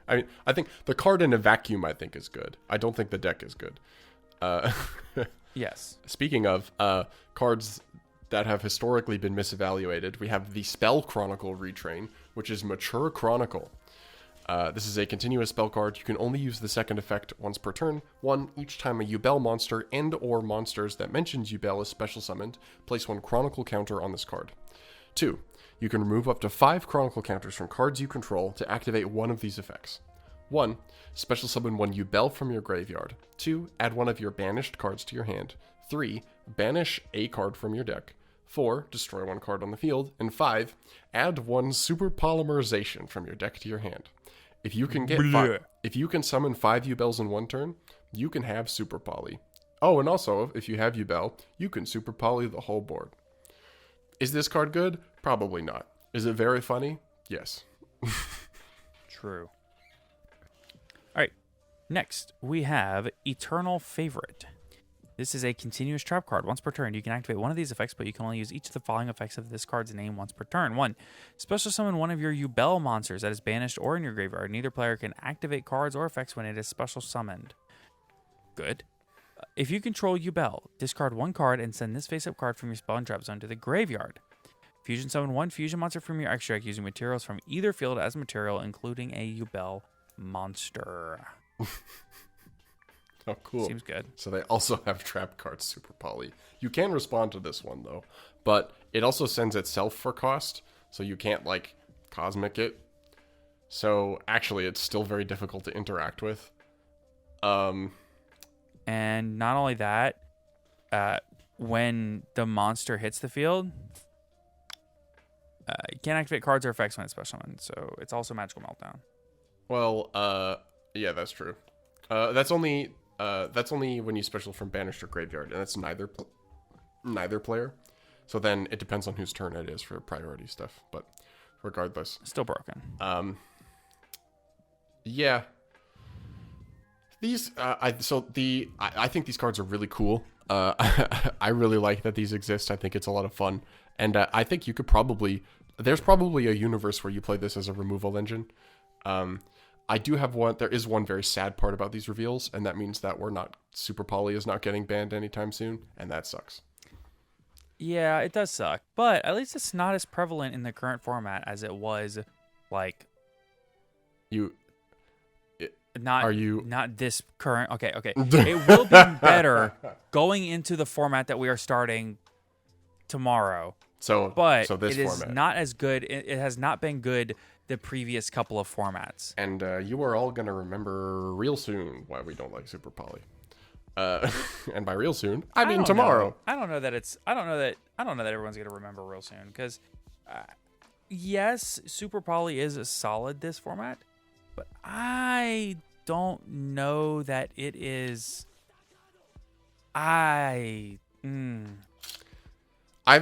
I mean, I think the card in a vacuum, I think, is good. I don't think the deck is good. Yes. Speaking of cards that have historically been misevaluated, we have the Spell Chronicle Retrain, which is Mature Chronicle. This is a continuous spell card. You can only use the second effect once per turn. 1. Each time a Yubel monster and or monsters that mentions Yubel is special summoned, place 1 Chronicle counter on this card. 2. You can remove up to 5 Chronicle counters from cards you control to activate one of these effects. 1. Special summon 1 Yubel from your graveyard. 2. Add 1 of your banished cards to your hand. 3. Banish a card from your deck. 4. Destroy 1 card on the field. And 5. Add 1 Super Polymerization from your deck to your hand. If you can summon 5 Yubels in 1 turn, you can have Super Poly. Oh, and also, if you have Yubel, you can Super Poly the whole board. Is this card good? Probably not. Is it very funny? Yes. True. All right. Next, we have Eternal Favorite. This is a continuous trap card. Once per turn, you can activate one of these effects, but you can only use each of the following effects of this card's name once per turn. 1. Special summon one of your Yubel monsters that is banished or in your graveyard. Neither player can activate cards or effects when it is special summoned. Good. If you control Yubel, discard one card and send this face-up card from your spell and trap zone to the graveyard. Fusion summon one fusion monster from your extra deck using materials from either field as material, including a Yubel monster. Oh, cool. Seems good. So they also have trap cards, Super Poly. You can respond to this one, though. But it also sends itself for cost, so you can't, like, Cosmic it. So, actually, it's still very difficult to interact with. And not only that, when the monster hits the field, you can't activate cards or effects when it's special summoned, so it's also Magical Meltdown. Well, yeah, that's true. That's only when you special from banished or graveyard, and that's neither player. So then it depends on whose turn it is for priority stuff. But regardless, Still broken. Yeah. These I think these cards are really cool. I really like that these exist. I think it's a lot of fun, and I think you could there's probably a universe where you play this as a removal engine. I do have one. There is one very sad part about these reveals, and that means that Super Poly is not getting banned anytime soon, and that sucks. Yeah, it does suck, but at least it's not as prevalent in the current format as it was, like. Not this current. Okay. It will be better going into the format that we are starting tomorrow. So this format is not as good. It has not been good the previous couple of formats. And you are all gonna remember real soon why we don't like Super Poly. And by real soon, I mean tomorrow. I don't know that everyone's gonna remember real soon because, yes, Super Poly is solid this format, but I don't know that it is. Either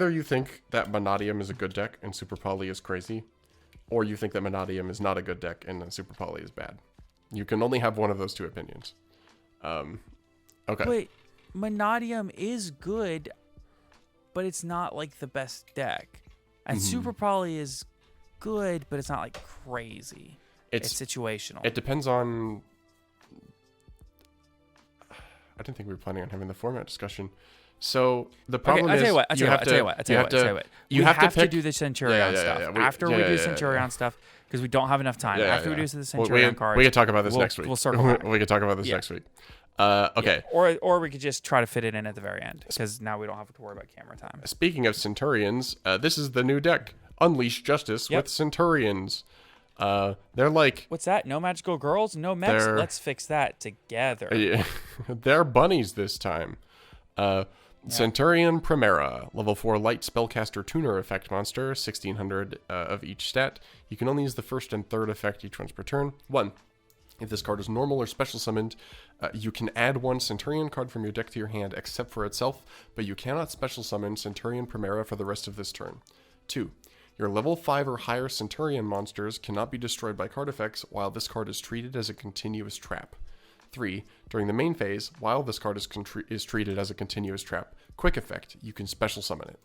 you think that Monadium is a good deck and Super Poly is crazy, or you think that Monadium is not a good deck and Super Poly is bad. You can only have one of those two opinions. Okay. But Monadium is good, but it's not like the best deck. And Super Poly is good, but it's not like crazy. It's situational. It depends on. I didn't think we were planning on having the format discussion. So the problem is, I tell you what. You have to do the Centurion stuff after we do Centurion stuff because we don't have enough time. After we do the Centurion cards, we can talk about this next week. We'll circle back. We can talk about this next week. Okay. Yeah. Or we could just try to fit it in at the very end because now we don't have to worry about camera time. Speaking of Centurions, this is the new deck, Unleash Justice with Centurions. They're like, what's that? No magical girls, no mechs. Let's fix that together. Yeah, they're bunnies this time. Centurion Primera, level 4 light spellcaster tuner effect monster, 1600 of each stat. You can only use the first and third effect each once per turn. 1. If this card is normal or special summoned, you can add one Centurion card from your deck to your hand except for itself, but you cannot special summon Centurion Primera for the rest of this turn. 2. Your level 5 or higher Centurion monsters cannot be destroyed by card effects while this card is treated as a continuous trap. 3. During the main phase, while this card is treated as a continuous trap, quick effect, you can special summon it.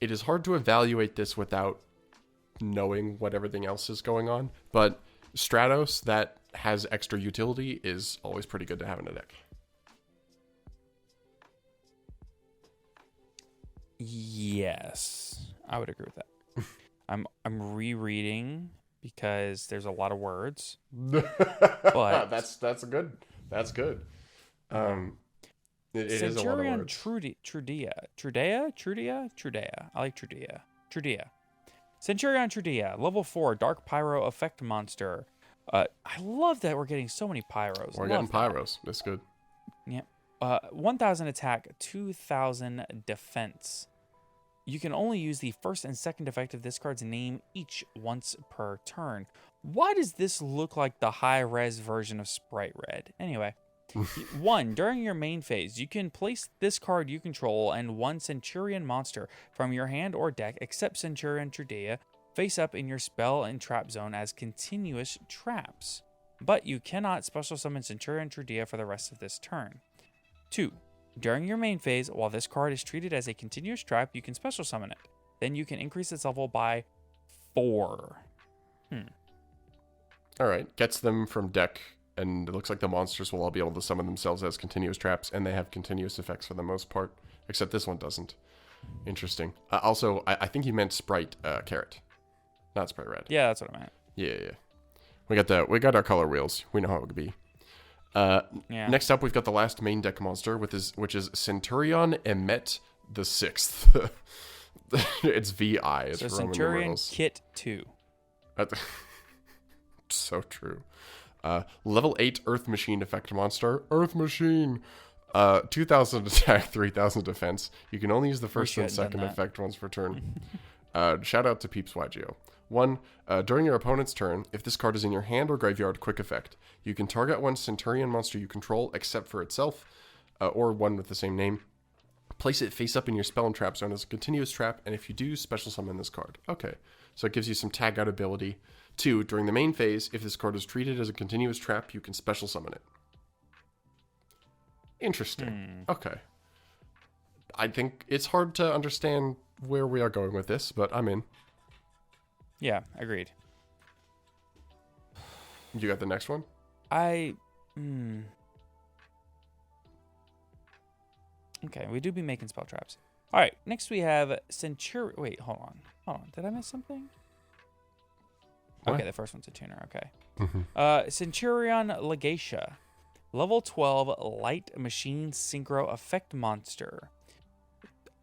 It is hard to evaluate this without knowing what everything else is going on, but Stratos that has extra utility is always pretty good to have in a deck. Yes, I would agree with that. I'm rereading because there's a lot of words. But that's good. That's good. It is a lot of words. Trudea. I like Trudea. Centurion Trudea, level 4 Dark Pyro effect monster. I love that we're getting so many pyros. We're getting pyros. That's good. Yeah. 1,000 attack, 2,000 defense. You can only use the first and second effect of this card's name each once per turn. Why does this look like the high-res version of Sprite Red? Anyway. 1. During your main phase, you can place this card you control and one Centurion monster from your hand or deck, except Centurion Trudea, face up in your spell and trap zone as continuous traps. But you cannot special summon Centurion Trudea for the rest of this turn. 2. During your main phase, while this card is treated as a continuous trap, you can special summon it. Then you can increase its level by 4. All right. Gets them from deck, and it looks like the monsters will all be able to summon themselves as continuous traps, and they have continuous effects for the most part, except this one doesn't. Interesting. Also, I think you meant Sprite Carrot, not Sprite Red. Yeah, that's what I meant. Yeah. We got our color wheels. We know how it could be. Next up, we've got the last main deck monster, which is Centurion Emet the Sixth. It's VI. It's so Roman Centurion numerals. Kit 2. So true. Level 8 Earth Machine effect monster. Earth Machine. 2,000 attack, 3,000 defense. You can only use the first and second effect once per turn. Shout out to Peeps YGO. 1. During your opponent's turn, if this card is in your hand or graveyard, quick effect. You can target one Centurion monster you control except for itself, or one with the same name. Place it face up in your spell and trap zone as a continuous trap, and if you do, special summon this card. Okay, so it gives you some tag out ability. 2. During the main phase, if this card is treated as a continuous trap, you can special summon it. Interesting. Okay. I think it's hard to understand where we are going with this, but I'm in. Yeah, agreed. You got the next one? Okay, we do be making spell traps. All right, next we have Centurion. Wait, hold on. Did I miss something? What? Okay, the first one's a tuner. Okay. Centurion Legatia. Level 12 light machine synchro effect monster.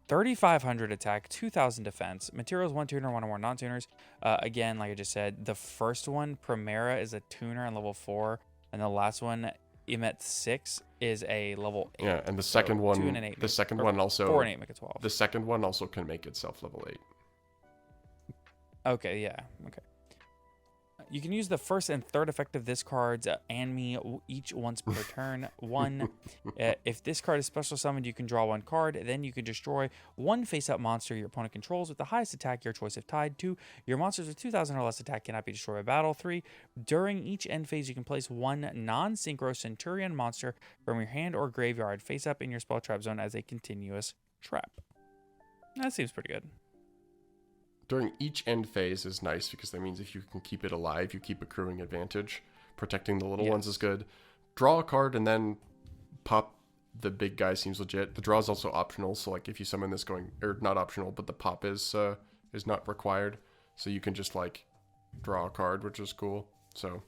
3,500 attack, 2,000 defense. Materials 1 tuner, 1 or more non-tuners. Again, like I just said, the first one, Primera, is a tuner on level 4. And the last one, Emet 6, is a level 8. Yeah, and the second one, 2 and an 8 the second one also 4 and 8 make it 12. The second one also can make itself level 8. Okay, yeah. Okay. You can use the first and third effect of this card's and me each once per turn. 1. If this card is special summoned, you can draw 1 card. Then you can destroy 1 face-up monster your opponent controls with the highest attack, your choice if tied. 2. Your monsters with 2,000 or less attack cannot be destroyed by battle. 3. During each end phase, you can place 1 non-synchro Centurion monster from your hand or graveyard face-up in your spell trap zone as a continuous trap. That seems pretty good. During each end phase is nice because that means if you can keep it alive, you keep accruing advantage. Protecting the little ones is good. Draw a card and then pop the big guy seems legit. The draw is also optional, so like if you summon this or not optional, but the pop is not required. So you can just like draw a card, which is cool. So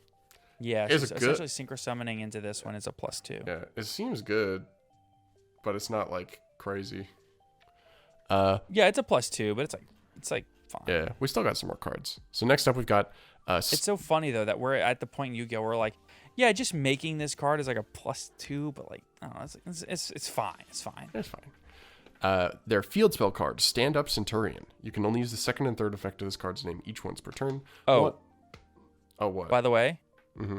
yeah, essentially synchro summoning into this one is a +2. Yeah, it seems good, but it's not like crazy. Yeah, it's a +2, but it's like fine. Yeah, we still got some more cards. So next up, we've got. It's so funny though that we're at the point you go. We're like, yeah, just making this card is like a +2, but like, I don't know, it's fine. It's fine. It's fine. Their field spell cards. Stand Up Centurion. You can only use the second and third effect of this card's name each once per turn. What? What? By the way,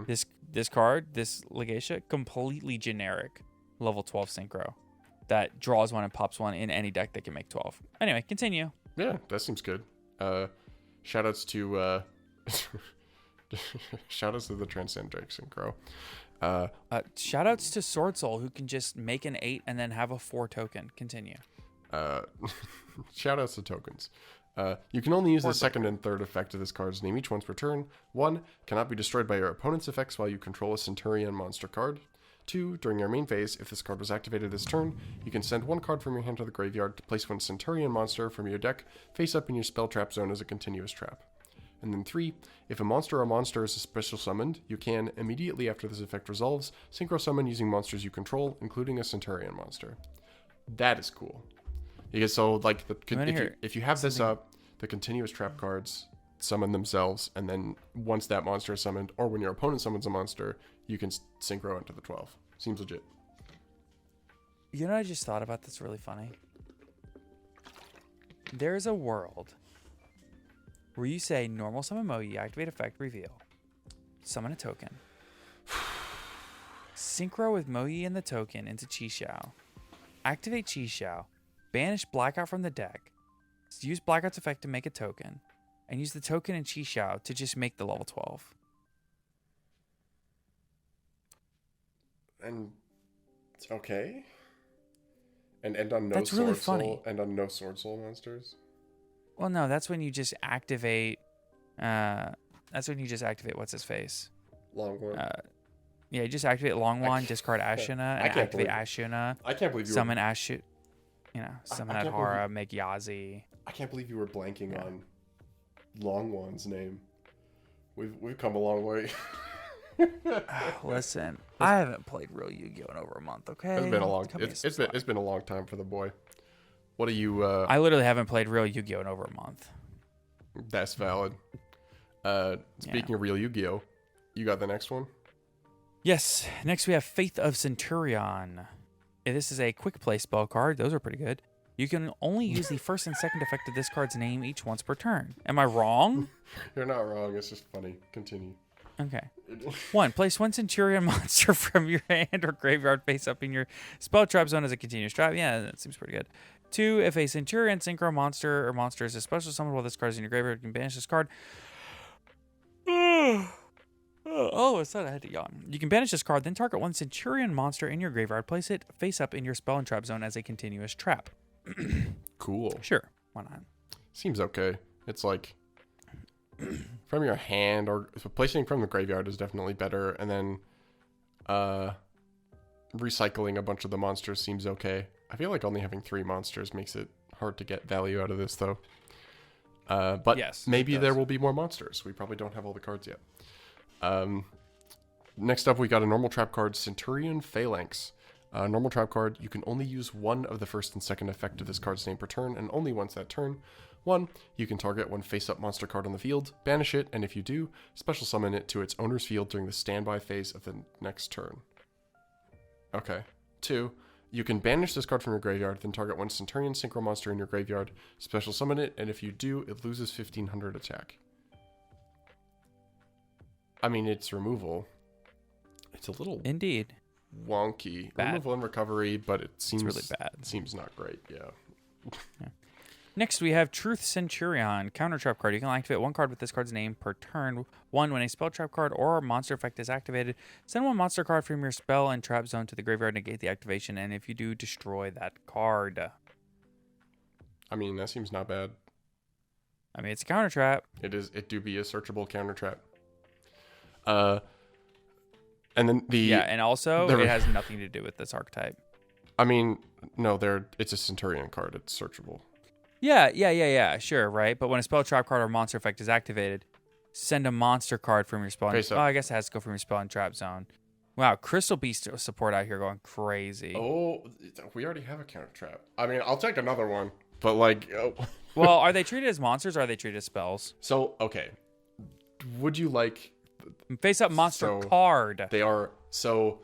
this card, this Legatia, completely generic level 12 synchro that draws 1 and pops 1 in any deck that can make 12. Anyway, continue. Yeah, that seems good. Shoutouts to shoutouts to the Transcend Drake Synchro. Shoutouts to Sword Soul who can just make an 8 and then have a 4 token. Continue. Shoutouts to tokens. You can only use the second and third effect of this card's name each once per turn. 1. Cannot be destroyed by your opponent's effects while you control a Centurion monster card. 2. During your main phase, if this card was activated this turn, you can send 1 card from your hand to the graveyard to place 1 Centurion monster from your deck face up in your spell trap zone as a continuous trap. And then 3. If a monster or monster is special summoned, you can, immediately after this effect resolves, synchro summon using monsters you control, including a Centurion monster. That is cool. Because so, like, if you have this up, the continuous trap cards summon themselves, and then once that monster is summoned, or when your opponent summons a monster, you can synchro into the 12. Seems legit. You know what I just thought about that's really funny? There's a world where you say normal summon Moyi, activate effect, reveal. Summon a token. Synchro with Moyi and the token into Chi-Xiao. Activate Chi-Xiao. Banish Blackout from the deck. Use Blackout's effect to make a token. And use the token in Chi-Xiao to just make the level 12. And okay. And end on no That's sword really funny. soul. End on no sword soul monsters. Well, no, that's when you just activate. That's when you just activate what's his face. Long one. Yeah, you just activate Longwan, discard Ashuna, and activate Ashuna. I can't believe you summon Ashu. Summon Adhara, make Yazi. I can't believe you were blanking on Longwan's name. We've come a long way. Listen, I haven't played real Yu-Gi-Oh in over a month. Okay, It's been a long. It's been a long time for the boy. What are you? I literally haven't played real Yu-Gi-Oh in over a month. That's valid. Speaking of real Yu-Gi-Oh, you got the next one? Yes. Next we have Faith of Centurion. This is a quick play spell card. Those are pretty good. You can only use the first and second effect of this card's name each once per turn. Am I wrong? You're not wrong. It's just funny. Continue. Okay. 1. Place one Centurion monster from your hand or graveyard face up in your spell trap zone as a continuous trap. Yeah, that seems pretty good. 2. If a Centurion synchro monster or monster is a special summon while this card is in your graveyard, you can banish this card. Oh, I thought I had to yawn. You can banish this card, then target one Centurion monster in your graveyard. Place it face up in your spell and trap zone as a continuous trap. Cool. Sure. Why not? Seems okay. It's like from your hand or placing from the graveyard is definitely better. And then recycling a bunch of the monsters seems okay. I feel like only having 3 monsters makes it hard to get value out of this, though. But yes, maybe there will be more monsters. We probably don't have all the cards yet. Next up, we got a normal trap card, Centurion Phalanx. Normal trap card, you can only use one of the first and second effect of this card's name per turn, and only once that turn. 1, you can target one face-up monster card on the field, banish it, and if you do, special summon it to its owner's field during the standby phase of the next turn. Okay. 2, you can banish this card from your graveyard, then target one Centurion Synchro monster in your graveyard, special summon it, and if you do, it loses 1500 attack. I mean, it's removal. It's a little Indeed wonky. Bad. Removal and recovery, but it seems really bad. Seems not great. Yeah. Next, we have Truth Centurion, counter trap card. You can activate one card with this card's name per turn. 1, when a spell trap card or monster effect is activated, send one monster card from your spell and trap zone to the graveyard, negate the activation, and if you do, destroy that card. I mean, that seems not bad. I mean, it's a counter trap. It do be a searchable counter trap. And then and also it has nothing to do with this archetype. I mean, no, it's a Centurion card. It's searchable. Yeah, sure, right? But when a spell trap card or monster effect is activated, send a monster card from your spell. I guess it has to go from your spell and trap zone. Wow, Crystal Beast support out here going crazy. Oh, we already have a counter trap. I mean, I'll take another one, but like... Oh. Well, are they treated as monsters or are they treated as spells? So, okay. Would you like... Face up monster card. They are... So,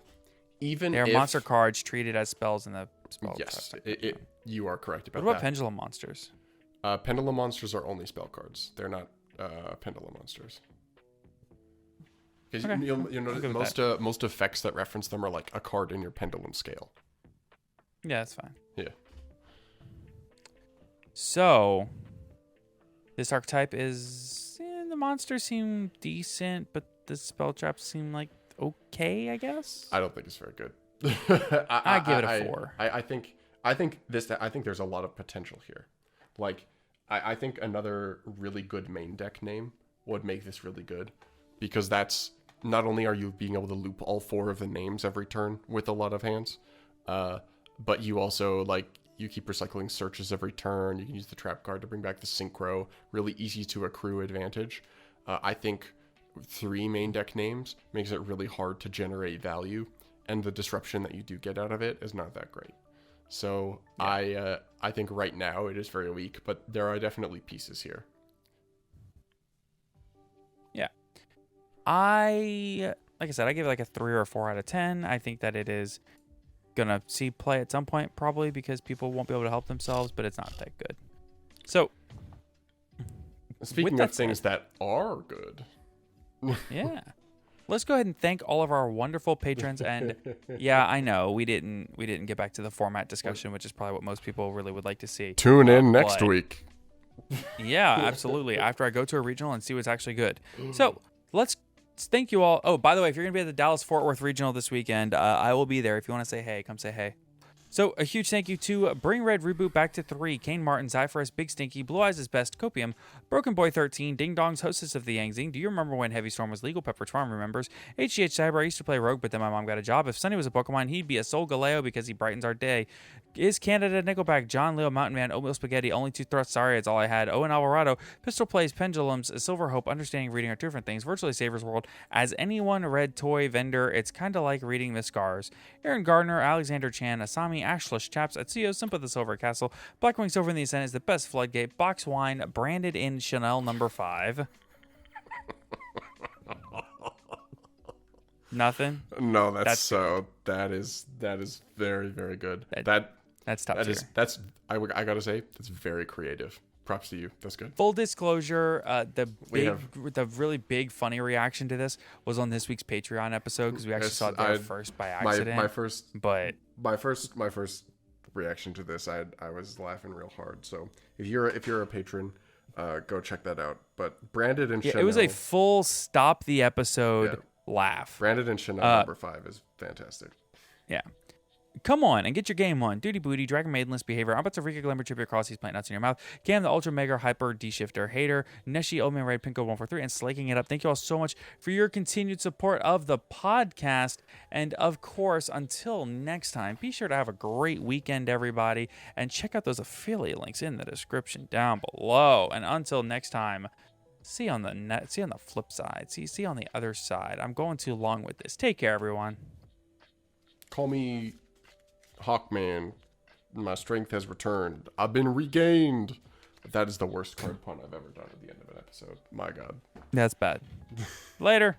even they are monster cards treated as spells in the spell. Yes, you are correct about that. What about pendulum monsters? Pendulum monsters are only spell cards. They're not pendulum monsters. Because you know most effects that reference them are like a card in your pendulum scale. Yeah, that's fine. Yeah. So, this archetype is... the monsters seem decent, but the spell traps seem like okay, I guess. I don't think it's very good. I give it a 4. I think there's a lot of potential here. Like, I think another really good main deck name would make this really good, because that's not only are you being able to loop all 4 of the names every turn with a lot of hands, but you also you keep recycling searches every turn. You can use the trap card to bring back the synchro. Really easy to accrue advantage. I think 3 main deck names makes it really hard to generate value, and the disruption that you do get out of it is not that great. So yeah. I think right now it is very weak, but there are definitely pieces here. Yeah. Like I said, I give it a 3 or a 4 out of 10. I think that it is gonna see play at some point, probably because people won't be able to help themselves, but it's not that good. So, speaking of things that are good, yeah, let's go ahead and thank all of our wonderful patrons. And yeah, I know we didn't get back to the format discussion, which is probably what most people really would like to see. Tune in next week. Yeah, absolutely. After I go to a regional and see what's actually good. So let's thank you all. Oh, by the way, if you're going to be at the Dallas-Fort Worth Regional this weekend, I will be there. If you want to say hey, come say hey. So a huge thank you to Bring Red Reboot Back to 3, Kane Martin, Zyphorus, Big Stinky, Blue Eyes is Best, Copium, Broken Boy 13, Ding Dongs, hostess of the Yangzing. Do you remember when Heavy Storm was legal? Pepper Tron remembers. HGH Cyber, I used to play Rogue, but then my mom got a job. If Sunny was a Pokemon, he'd be a Soul Galeo because he brightens our day. Is Canada Nickelback, John Leo, Mountain Man, Oatmeal Spaghetti, Only Two Thrusts, sorry, it's all I had. Owen Alvarado, Pistol Plays, Pendulums, Silver Hope, Understanding Reading are two different things. Virtually Savers World, as anyone read Toy Vendor, it's kind of like reading Miss Scars. Aaron Gardner, Alexander Chan, Asami, Ashlish, Chaps, Atsuyo, Simpa the Silver Castle, Blackwing Silver in the Ascent is the best Floodgate, Box Wine, branded in Chanel number 5. Nothing? No, that is very, very good. That's top tier. I gotta say, that's very creative. Props to you. That's good. Full disclosure, the really big funny reaction to this was on this week's Patreon episode because we actually saw it there first by accident. My first reaction to this, I was laughing real hard. So if you're a patron, go check that out. But Branded and Chanel, it was a full stop the episode laugh. Branded and Chanel number 5 is fantastic. Yeah. Come on and get your game on. Duty Booty, Dragon Maidenless Behavior, Ambats of Rika Glimmer, Trip Your Cross, He's Plant Nuts in Your Mouth, Cam the Ultra Mega Hyper D-Shifter Hater, Neshi, Old Man Red, Pinko 143, and Slaking It Up. Thank you all so much for your continued support of the podcast. And of course, until next time, be sure to have a great weekend, everybody, and check out those affiliate links in the description down below. And until next time, see you on the flip side. See you on the other side. I'm going too long with this. Take care, everyone. Call me Hawkman. My strength has returned. I've been regained. That is the worst card pun I've ever done at the end of an episode. My God. That's bad. Later.